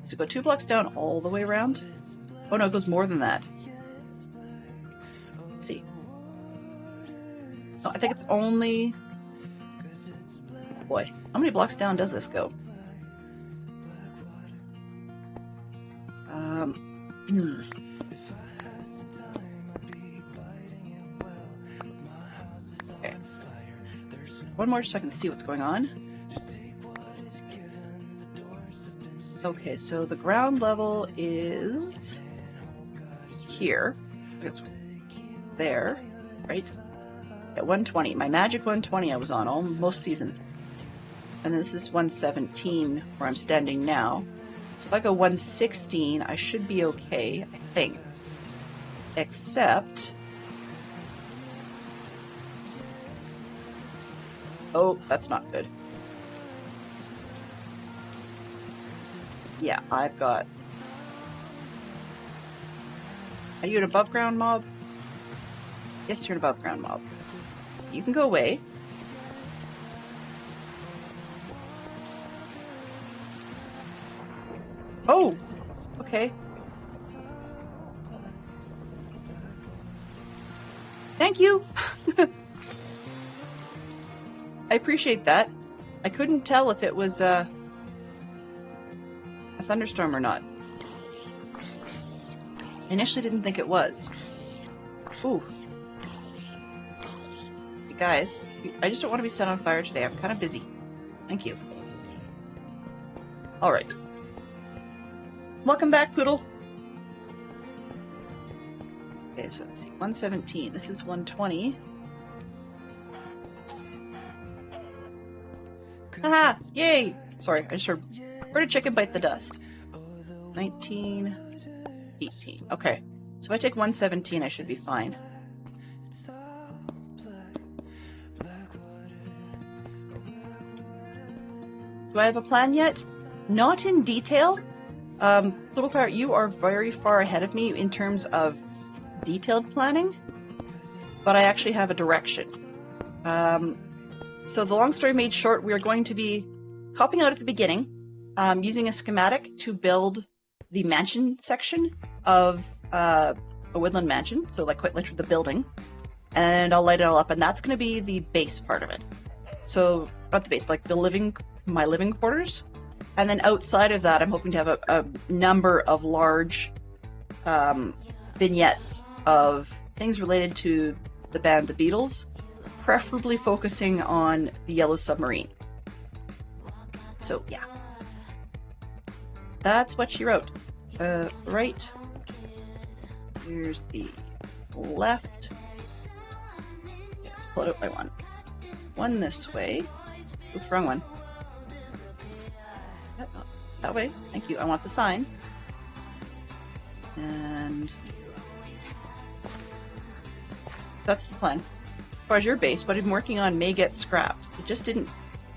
[SPEAKER 2] Does it go 2 blocks down all the way around? Oh no, it goes more than that. Let's see. Oh, I think it's only... Oh boy, how many blocks down does this go? Okay. One more so I can see what's going on. Okay, so the ground level is here. It's there, right? At 120. My magic 120 I was on all most season. And this is 117 where I'm standing now. So if I go 116, I should be okay, I think. Except... Oh, that's not good. Yeah, I've got... Are you an above ground mob? Yes, you're an above ground mob. You can go away. Oh! Okay. Thank you! I appreciate that. I couldn't tell if it was a thunderstorm or not. I initially didn't think it was. Ooh. You guys, I just don't want to be set on fire today. I'm kind of busy. Thank you. Alright. Welcome back, Poodle. Okay, so let's see. 117. This is 120. Haha! Yay! Sorry, I just heard a chicken bite the dust. 19, 18. Okay, so if I take 117, I should be fine. Do I have a plan yet? Not in detail. Little Pirate, you are very far ahead of me in terms of detailed planning, but I actually have a direction. So the long story made short, we are going to be copping out at the beginning, using a schematic to build the mansion section of a woodland mansion, so like quite literally the building, and I'll light it all up, and that's going to be the base part of it. So not the base, but like my living quarters, and then outside of that, I'm hoping to have a number of large vignettes of things related to the band The Beatles, preferably focusing on the Yellow Submarine. So, yeah. That's what she wrote. Right. Here's the left. Okay, let's pull it out by one. One this way. Oops, wrong one. That way. Thank you. I want the sign. And... that's the plan. As far as your base, what I've been working on may get scrapped. It just didn't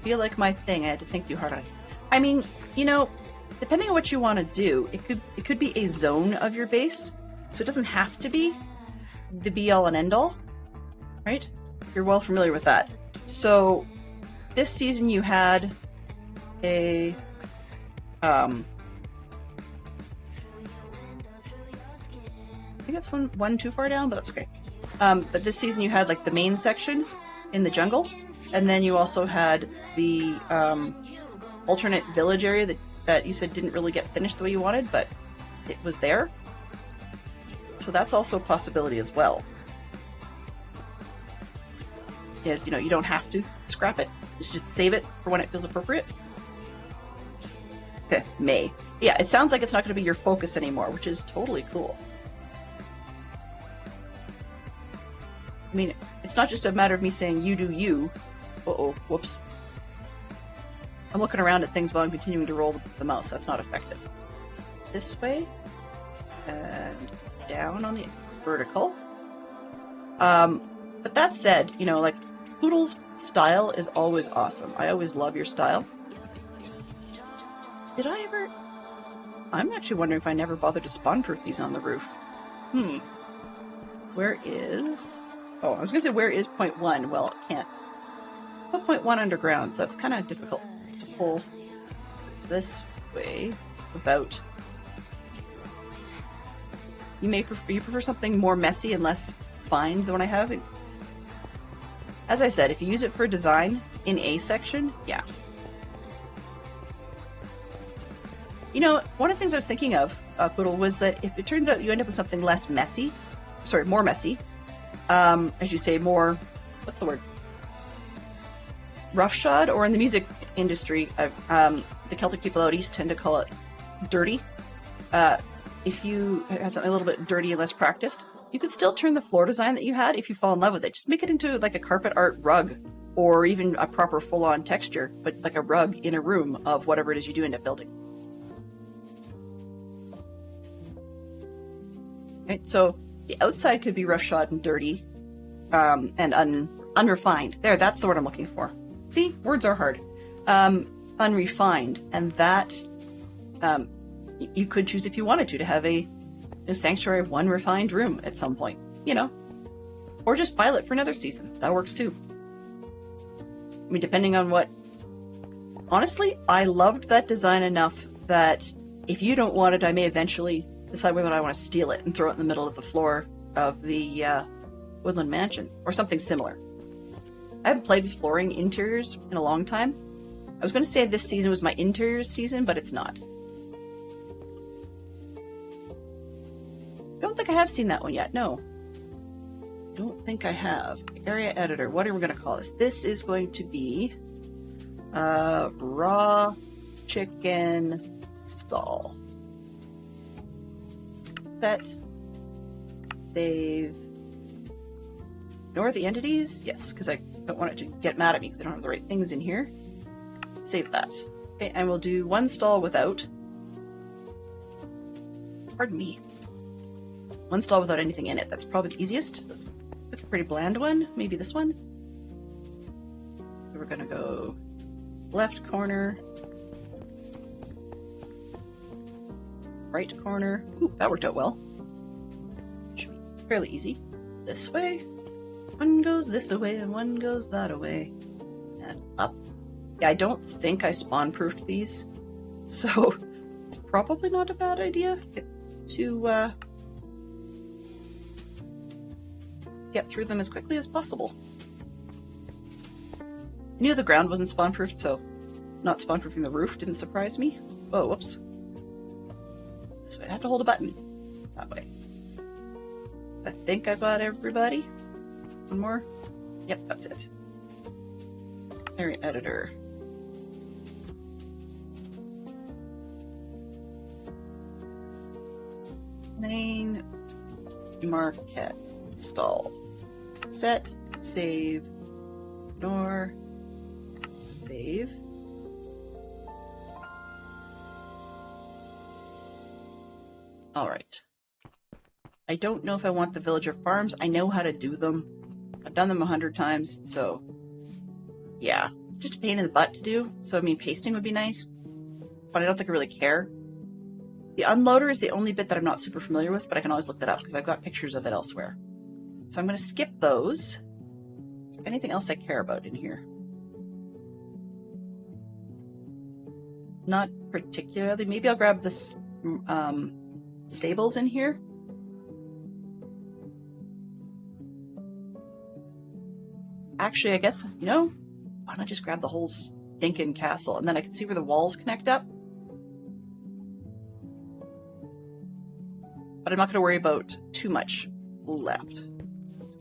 [SPEAKER 2] feel like my thing. I had to think too hard on it. I mean, you know, depending on what you want to do, it could be a zone of your base, so it doesn't have to be the be-all and end-all, right? You're well familiar with that. So this season you had a I think that's one too far down, but that's okay. But this season you had like the main section in the jungle, and then you also had the alternate village area that you said didn't really get finished the way you wanted, but it was there. So that's also a possibility as well. Yes, you know, you don't have to scrap it. Just save it for when it feels appropriate. May. Yeah, it sounds like it's not going to be your focus anymore, which is totally cool. I mean, it's not just a matter of me saying, you do you. Uh-oh, whoops. I'm looking around at things while I'm continuing to roll the mouse. That's not effective. This way. And down on the vertical. But that said, you know, like, Poodle's style is always awesome. I always love your style. Did I ever... I'm actually wondering if I never bothered to spawn-proof these on the roof. Where is... Oh, I was going to say, where is point 1? Well, it can't. Put point 1 underground, so that's kind of difficult to pull this way without... You prefer something more messy and less fine than what I have. As I said, if you use it for design in a section, yeah. You know, one of the things I was thinking of, Poodle, was that if it turns out you end up with something less messy, sorry, more messy, as you say, more, what's the word? Roughshod, or in the music industry, the Celtic people out east tend to call it dirty. If you have something a little bit dirty and less practiced, you could still turn the floor design that you had if you fall in love with it. Just make it into like a carpet art rug, or even a proper full-on texture, but like a rug in a room of whatever it is you do end up building. Right, so the outside could be roughshod and dirty, and unrefined. There, that's the word I'm looking for. See, words are hard. Unrefined, and that you could choose if you wanted to have a sanctuary of one refined room at some point, you know, or just file it for another season. That works too. I mean, depending on what. Honestly, I loved that design enough that if you don't want it, I may eventually decide whether or not I want to steal it and throw it in the middle of the floor of the Woodland Mansion or something similar. I haven't played with flooring interiors in a long time. I was going to say this season was my interiors season, but it's not. I don't think I have seen that one yet. No. I don't think I have. Area editor. What are we going to call this? This is going to be raw chicken stall. Set. Save. Ignore the entities? Yes, because I don't want it to get mad at me because I don't have the right things in here. Save that. Okay, and we'll do one stall without. Pardon me. One stall without anything in it. That's probably the easiest. That's a pretty bland one. Maybe this one. So we're gonna go left corner. Right corner. Ooh, that worked out well. Should be fairly easy. This way. One goes this way and one goes that way. And up. Yeah, I don't think I spawn-proofed these, so it's probably not a bad idea to get through them as quickly as possible. I knew the ground wasn't spawn-proofed, so not spawn-proofing the roof didn't surprise me. Oh, whoops. This way, I have to hold a button. That way. I think I got everybody. One more. Yep, that's it. Area editor. Main market stall. Set, save, ignore, save. All right. I don't know if I want the villager farms. I know how to do them. I've done them 100 times, so yeah. Just a pain in the butt to do. So, I mean, pasting would be nice, but I don't think I really care. The unloader is the only bit that I'm not super familiar with, but I can always look that up because I've got pictures of it elsewhere. So I'm going to skip those. Is there anything else I care about in here? Not particularly. Maybe I'll grab this stables in here. Actually, I guess, you know, why don't I just grab the whole stinking castle and then I can see where the walls connect up? But I'm not going to worry about too much left.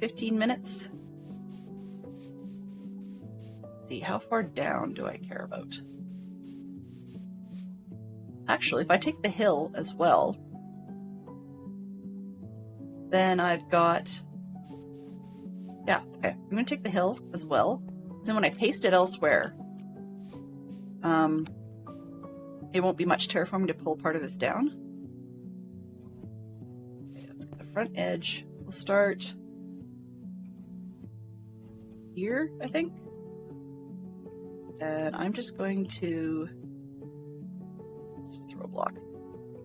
[SPEAKER 2] 15 minutes. Let's see, how far down do I care about? Actually, if I take the hill as well, then I've got... Yeah, okay. I'm going to take the hill as well. Then when I paste it elsewhere, it won't be much terraforming to pull part of this down. Okay, let's get the front edge. We'll start here, I think. And I'm just going to... Let's just throw a block.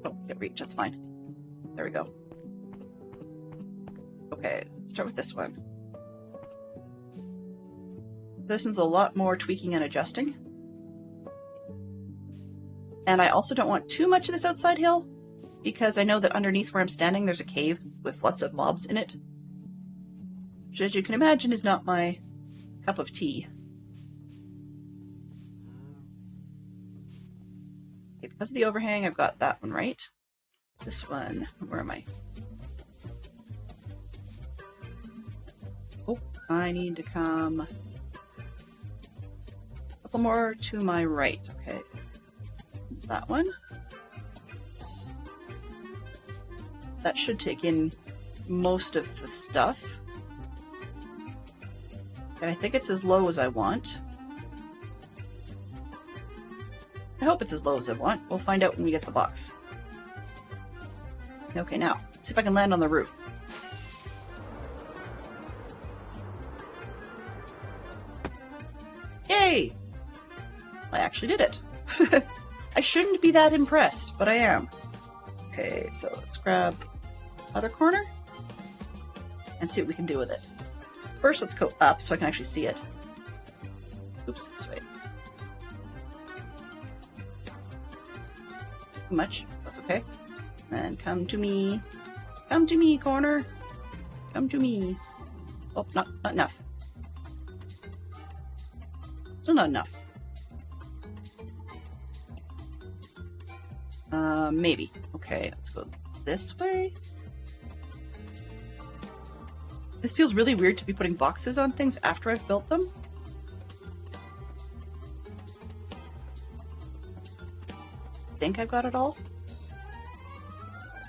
[SPEAKER 2] Oh, can't reach. That's fine. There we go. Okay, start with this one. This one's a lot more tweaking and adjusting. And I also don't want too much of this outside hill, because I know that underneath where I'm standing there's a cave with lots of mobs in it. Which, as you can imagine, is not my cup of tea. Okay, because of the overhang, I've got that one right. This one, where am I? Oh, I need to come a couple more to my right. Okay, that one. That should take in most of the stuff. And I think it's as low as I want. I hope it's as low as I want. We'll find out when we get the box. Okay, now, let's see if I can land on the roof. Yay! I actually did it. I shouldn't be that impressed, but I am. Okay, so let's grab other corner and see what we can do with it. First, let's go up so I can actually see it. Oops, this way. Too much. That's okay. And come to me. Come to me, corner. Come to me. Oh, not enough. Still not enough. Maybe. Okay, let's go this way. This feels really weird to be putting boxes on things after I've built them. I think I've got it all.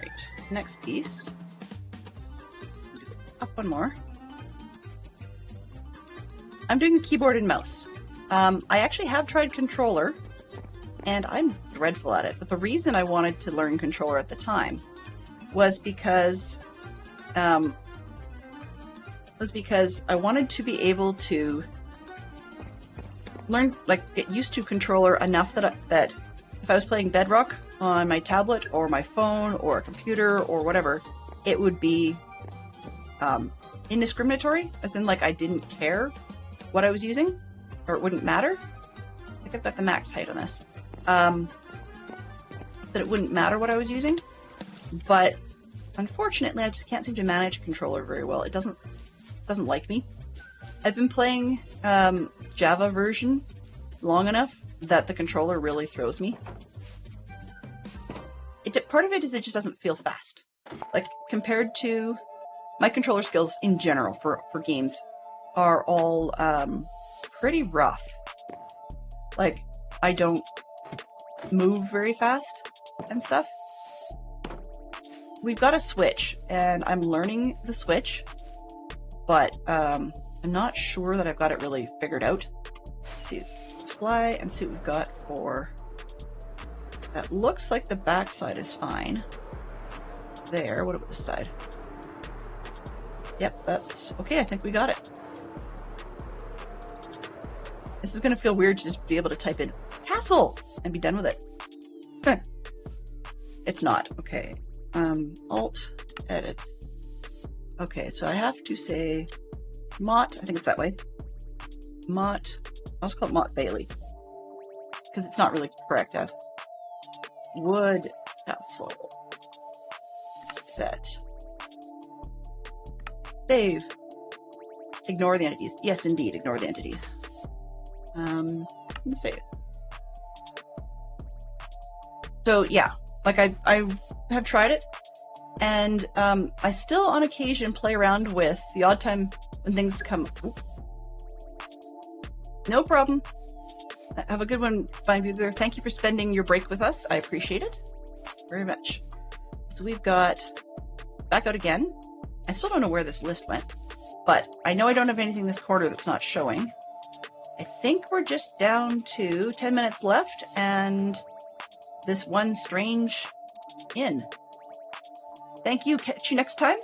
[SPEAKER 2] Right, next piece. Up one more. I'm doing a keyboard and mouse. I actually have tried controller, and I'm dreadful at it. But the reason I wanted to learn controller at the time was because I wanted to be able to learn, like, get used to controller enough that if I was playing Bedrock on my tablet or my phone or a computer or whatever, it would be indiscriminatory, as in, like, I didn't care what I was using, or it wouldn't matter. I think I've got the max height on this. That it wouldn't matter what I was using, but unfortunately I just can't seem to manage a controller very well. It doesn't like me. I've been playing Java version long enough that the controller really throws me. Part of it is it just doesn't feel fast. Like, compared to my controller skills in general for games are all pretty rough. Like, I don't move very fast and stuff. We've got a Switch, and I'm learning the Switch, but I'm not sure that I've got it really figured out. Let's fly and see what we've got for... That looks like the back side is fine. There, what about this side? Yep, that's okay. I think we got it. This is going to feel weird to just be able to type in castle and be done with it. It's not. Okay. Alt, edit. Okay, so I have to say Mott. I think it's that way. Mott. I'll just call it Mott Bailey, because it's not really correct as wood castle. Set. Save. Ignore the entities. Yes, indeed, ignore the entities. Let's save. So yeah, like I have tried it, and I still on occasion play around with the odd time when things come. Oop. No problem. Have a good one, Fine Bugler. Thank you for spending your break with us. I appreciate it very much. So we've got back out again. I still don't know where this list went, but I know I don't have anything this quarter that's not showing. I think we're just down to 10 minutes left and this one strange inn. Thank you. Catch you next time.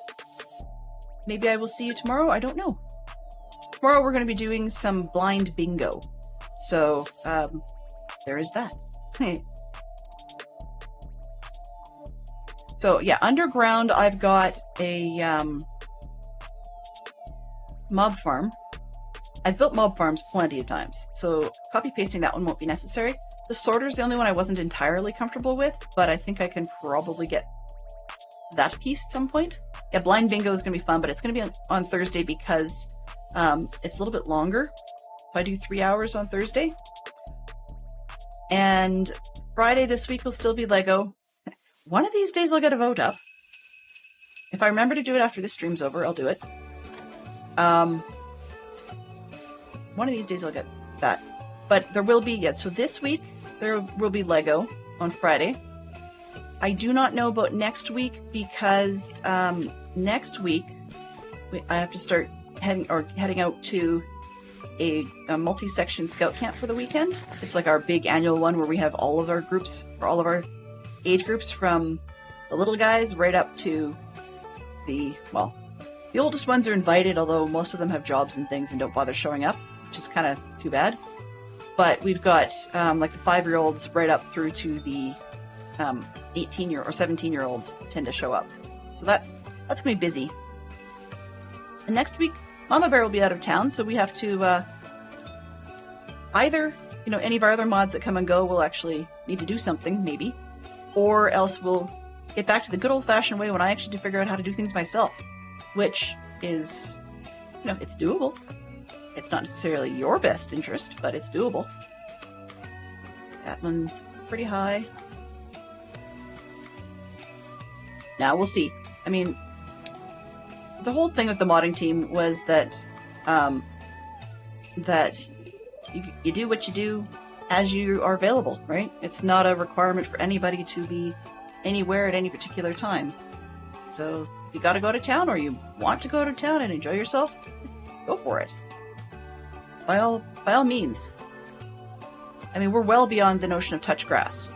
[SPEAKER 2] Maybe I will see you tomorrow. I don't know. Tomorrow we're going to be doing some blind bingo. So, there is that. So yeah, underground I've got a mob farm. I've built mob farms plenty of times, so copy pasting that one won't be necessary. The sorter is the only one I wasn't entirely comfortable with, but I think I can probably get that piece at some point. Yeah, blind bingo is going to be fun, but it's going to be on Thursday because it's a little bit longer. So I do 3 hours on Thursday. And Friday this week will still be Lego. One of these days I'll get a vote up. If I remember to do it after this stream's over, I'll do it. One of these days I'll get that. But there will be, yes, so this week there will be Lego on Friday. I do not know about next week because next week I have to start heading out to a multi-section scout camp for the weekend. It's like our big annual one where we have all of our groups, or all of our age groups, from the little guys right up to the oldest ones are invited, although most of them have jobs and things and don't bother showing up, which is kind of too bad. But we've got like the 5-year-olds right up through to the 18-year or 17-year-olds tend to show up. So that's gonna be busy. And next week, Mama Bear will be out of town, so we have to either, any of our other mods that come and go will actually need to do something, maybe, or else we'll get back to the good old-fashioned way when I actually figure out how to do things myself, which is, it's doable. It's not necessarily your best interest, but it's doable. That one's pretty high. Now, we'll see. I mean, the whole thing with the modding team was that you do what you do as you are available, right? It's not a requirement for anybody to be anywhere at any particular time. So if you gotta go to town, or you want to go to town and enjoy yourself, go for it. By all means. I mean, we're well beyond the notion of touch grass.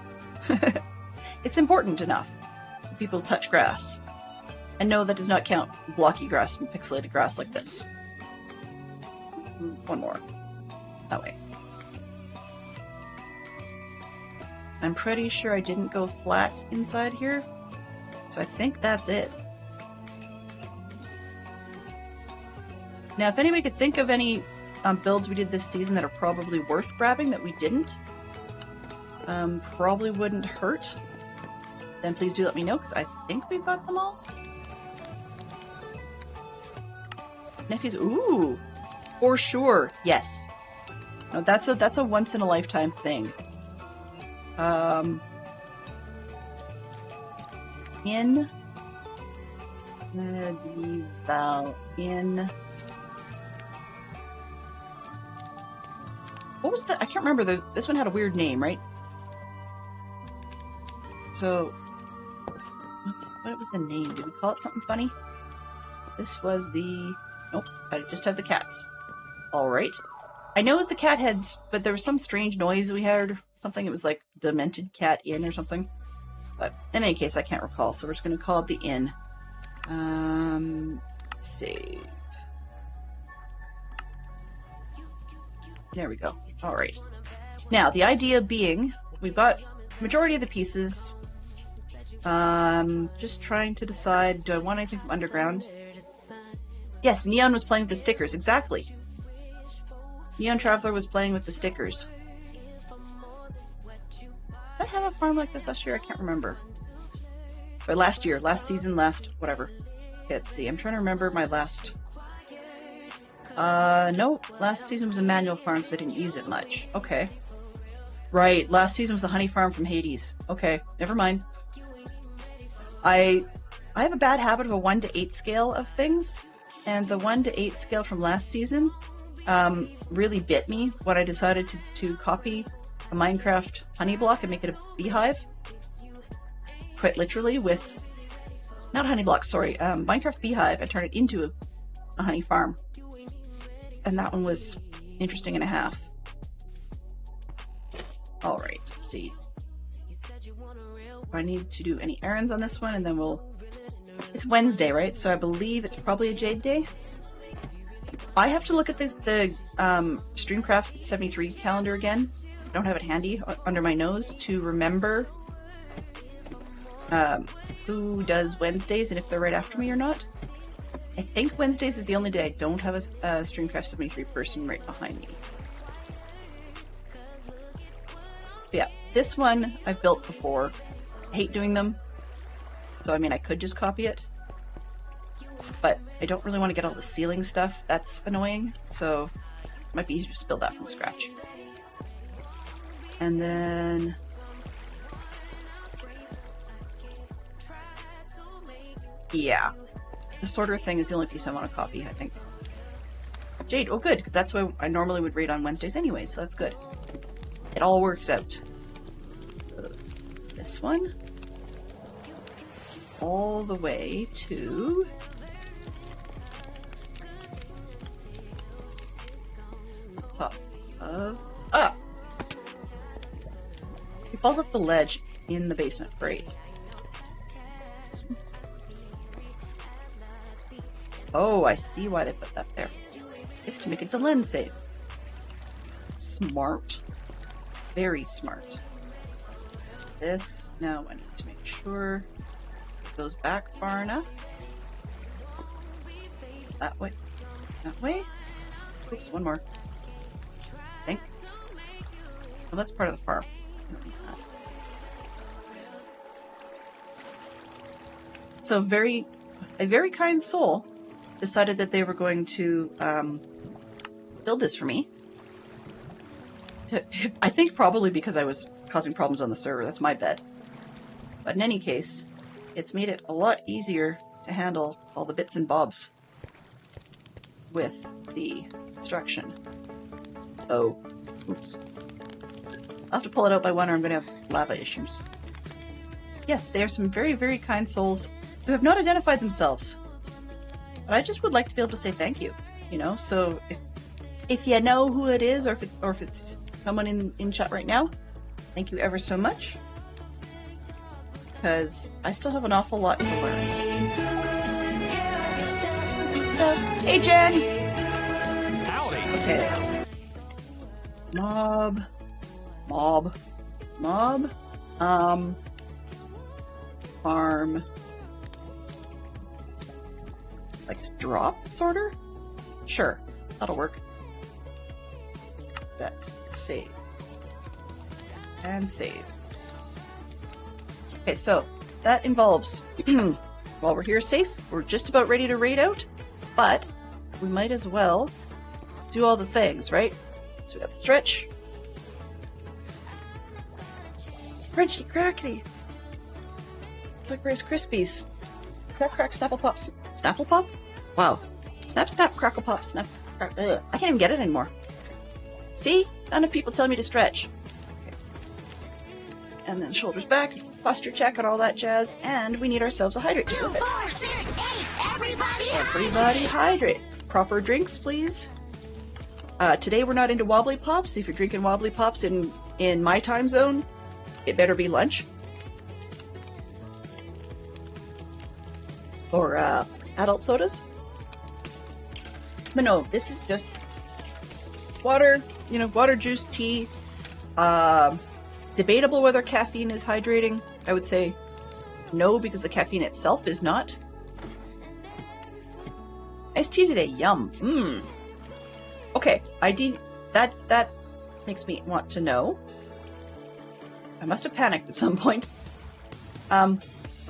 [SPEAKER 2] It's important enough for people to touch grass. And no, that does not count blocky grass and pixelated grass like this. One more. That way. I'm pretty sure I didn't go flat inside here. So I think that's it. Now, if anybody could think of any builds we did this season that are probably worth grabbing that we didn't, probably wouldn't hurt, then please do let me know, because I think we've got them all. Nephews, ooh, for sure, yes. No, that's a once in a lifetime thing. In medieval in. What was the? I can't remember. This one had a weird name, right? So, what was the name? Did we call it something funny? This was the. Nope, I just have the cats. Alright. I know it was the cat heads, but there was some strange noise we heard. Something, it was like Demented Cat Inn or something. But in any case, I can't recall, so we're just going to call it the inn. Save. There we go. Alright. Now, the idea being, we've got the majority of the pieces. Just trying to decide, do I want anything from underground? Yes, Neon was playing with the stickers, exactly. Neon Traveler was playing with the stickers. Did I have a farm like this last year? I can't remember. Or last year, last season, whatever. Okay, let's see, I'm trying to remember my last... no, last season was a manual farm because I didn't use it much. Okay. Right, last season was the honey farm from Hades. Okay, never mind. I have a bad habit of a 1 to 8 scale of things. And the 1 to 8 scale from last season really bit me when I decided to copy a Minecraft honey block and make it a beehive. Quite literally with... Not honey block, sorry. Minecraft beehive and turn it into a honey farm. And that one was interesting and a half. Alright, let's see. I need to do any errands on this one, and then we'll... It's Wednesday, right? So I believe it's probably a Jade Day. I have to look at the Streamcraft 73 calendar again. I don't have it handy under my nose to remember who does Wednesdays and if they're right after me or not. I think Wednesdays is the only day I don't have a Streamcraft 73 person right behind me. But yeah, this one I've built before. I hate doing them. So I mean, I could just copy it. But I don't really want to get all the ceiling stuff. That's annoying. So it might be easier just to build that from scratch. And then... yeah. The sorter thing is the only piece I want to copy, I think. Jade, oh good, because that's what I normally would raid on Wednesdays anyway, so that's good. It all works out. This one. All the way to... top of... ah! He falls off the ledge in the basement. Great. Oh, I see why they put that there. It's to make it the lens safe. Smart. Very smart. This, now I need to make sure it goes back far enough. That way. That way. Oops, one more. I think. Well, that's part of the farm. So a very kind soul decided that they were going to build this for me. I think probably because I was causing problems on the server. That's my bet. But in any case, it's made it a lot easier to handle all the bits and bobs with the construction. Oh, oops. I'll have to pull it out by one or I'm going to have lava issues. Yes, they are some very, very kind souls who have not identified themselves. But I just would like to be able to say thank you, you know? So if you know who it is, or if it's someone in chat right now, thank you ever so much. Because I still have an awful lot to learn. So, hey Jen!
[SPEAKER 3] Howdy!
[SPEAKER 2] Okay. Mob. Farm. Like drop sorter? Sure, that'll work. That save. And save. Okay, so that involves while we're here safe, we're just about ready to raid out, but we might as well do all the things, right? So we got the stretch. Crunchy crackety. It's like Rice Krispies. Crack crack snapple pops. Snapple pop? Wow. Snap snap crackle pop snap crack. Ugh. I can't even get it anymore. See? Not enough people telling me to stretch. Okay. And then shoulders back, posture check and all that jazz, and we need ourselves a hydrate to go with it.
[SPEAKER 4] 2, 4, 6, 8,
[SPEAKER 2] Everybody hydrate. Proper drinks, please. Today we're not into wobbly pops. If you're drinking wobbly pops in my time zone, it better be lunch. Or adult sodas. But no, this is just water, you know, water, juice, tea. Debatable whether caffeine is hydrating. I would say no, because the caffeine itself is not. Iced tea today, yum. Mmm. Okay, that makes me want to know. I must have panicked at some point.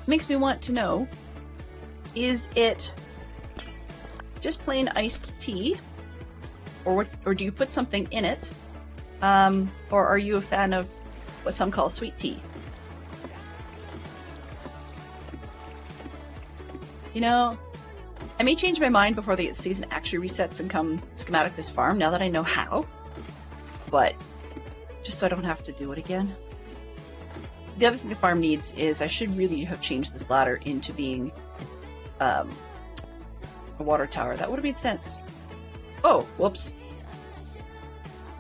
[SPEAKER 2] Makes me want to know, is it just plain iced tea? Or do you put something in it? Or are you a fan of what some call sweet tea? You know, I may change my mind before the season actually resets and come schematic this farm, now that I know how. But, just so I don't have to do it again. The other thing the farm needs is I should really have changed this ladder into being a water tower. That would have made sense. Oh, whoops.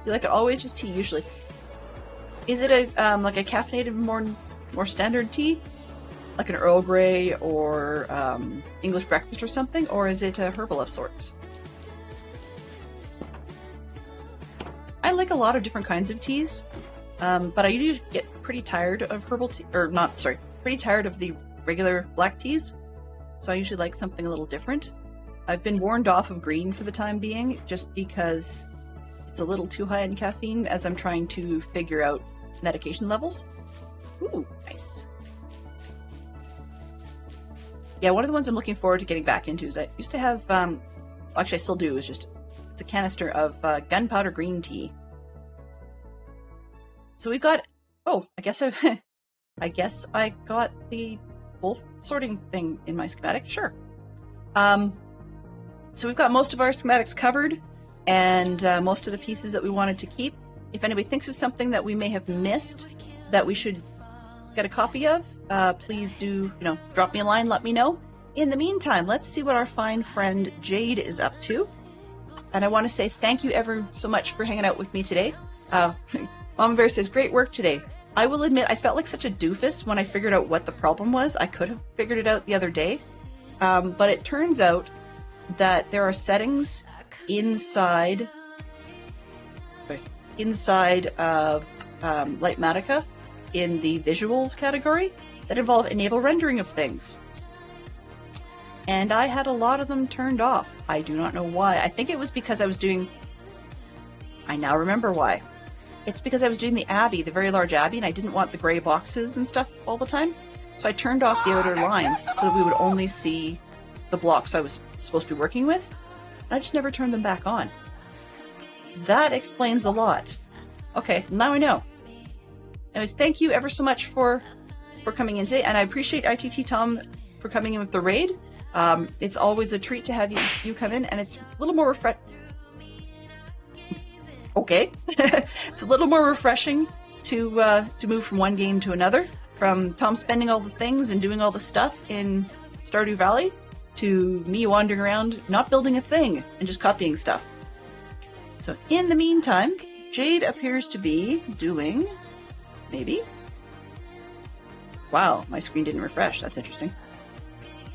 [SPEAKER 2] You like it always just tea, usually. Is it a like a caffeinated, more standard tea? Like an Earl Grey or English breakfast or something? Or is it a herbal of sorts? I like a lot of different kinds of teas, but I usually get pretty tired of herbal tea, pretty tired of the regular black teas. So I usually like something a little different. I've been warned off of green for the time being, just because it's a little too high in caffeine as I'm trying to figure out medication levels. Ooh, nice. Yeah, one of the ones I'm looking forward to getting back into is I used to have, well, actually I still do, it's a canister of gunpowder green tea. So we've got, oh, I guess I got the wolf sorting thing in my schematic, sure. So we've got most of our schematics covered, and most of the pieces that we wanted to keep. If anybody thinks of something that we may have missed that we should get a copy of, please do, drop me a line, let me know. In the meantime, let's see what our fine friend Jade is up to. And I want to say thank you ever so much for hanging out with me today. Mama Bear says, great work today. I will admit, I felt like such a doofus when I figured out what the problem was. I could have figured it out the other day. But it turns out that there are settings inside of Lightmatica in the visuals category that involve enable rendering of things. And I had a lot of them turned off. I do not know why. I think it was because I now remember why. It's because I was doing the Abbey, the very large Abbey, and I didn't want the gray boxes and stuff all the time. So I turned off the outer lines so that we would only see the blocks I was supposed to be working with. And I just never turned them back on. That explains a lot. Okay, now I know. Anyways, thank you ever so much for coming in today, and I appreciate ITT Tom for coming in with the raid. It's always a treat to have you come in, and it's a little more Okay. It's a little more refreshing to move from one game to another, from Tom spending all the things and doing all the stuff in Stardew Valley to me wandering around not building a thing and just copying stuff. So in the meantime, Jade appears to be doing, maybe? Wow, my screen didn't refresh. That's interesting.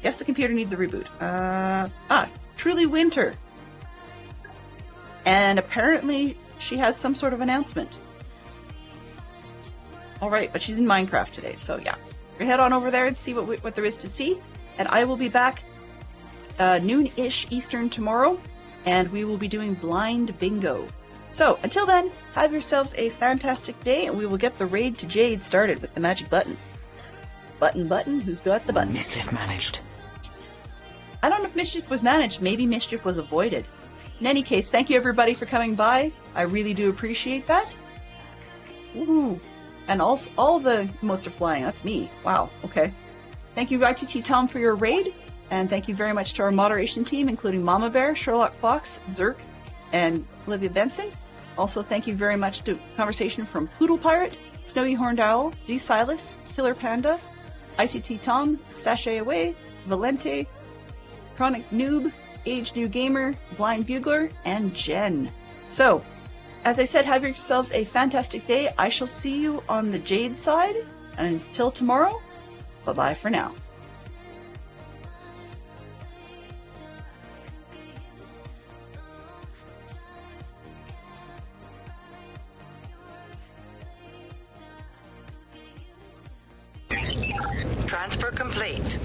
[SPEAKER 2] Guess the computer needs a reboot. Truly Winter. And apparently she has some sort of announcement. Alright, but she's in Minecraft today, so yeah. We're gonna head on over there and see what there is to see. And I will be back noon-ish Eastern tomorrow, and we will be doing blind bingo. So, until then, have yourselves a fantastic day, and we will get the raid to Jade started with the magic button. Button, who's got the buttons?
[SPEAKER 5] Mischief managed.
[SPEAKER 2] I don't know if mischief was managed, maybe mischief was avoided. In any case, thank you everybody for coming by. I really do appreciate that. Woohoo! And all the emotes are flying. That's me. Wow, okay. Thank you, ITT Tom, for your raid, and thank you very much to our moderation team, including Mama Bear, Sherlock Fox, Zerk, and Olivia Benson. Also, thank you very much to Conversation from Poodle Pirate, Snowy Horned Owl, G Silas, Killer Panda, ITT Tom, Sashay Away, Valente, Chronic Noob, Age New Gamer, Blind Bugler, and Jen. So, as I said, have yourselves a fantastic day. I shall see you on the Jade side, and until tomorrow, bye-bye for now.
[SPEAKER 6] Transfer complete.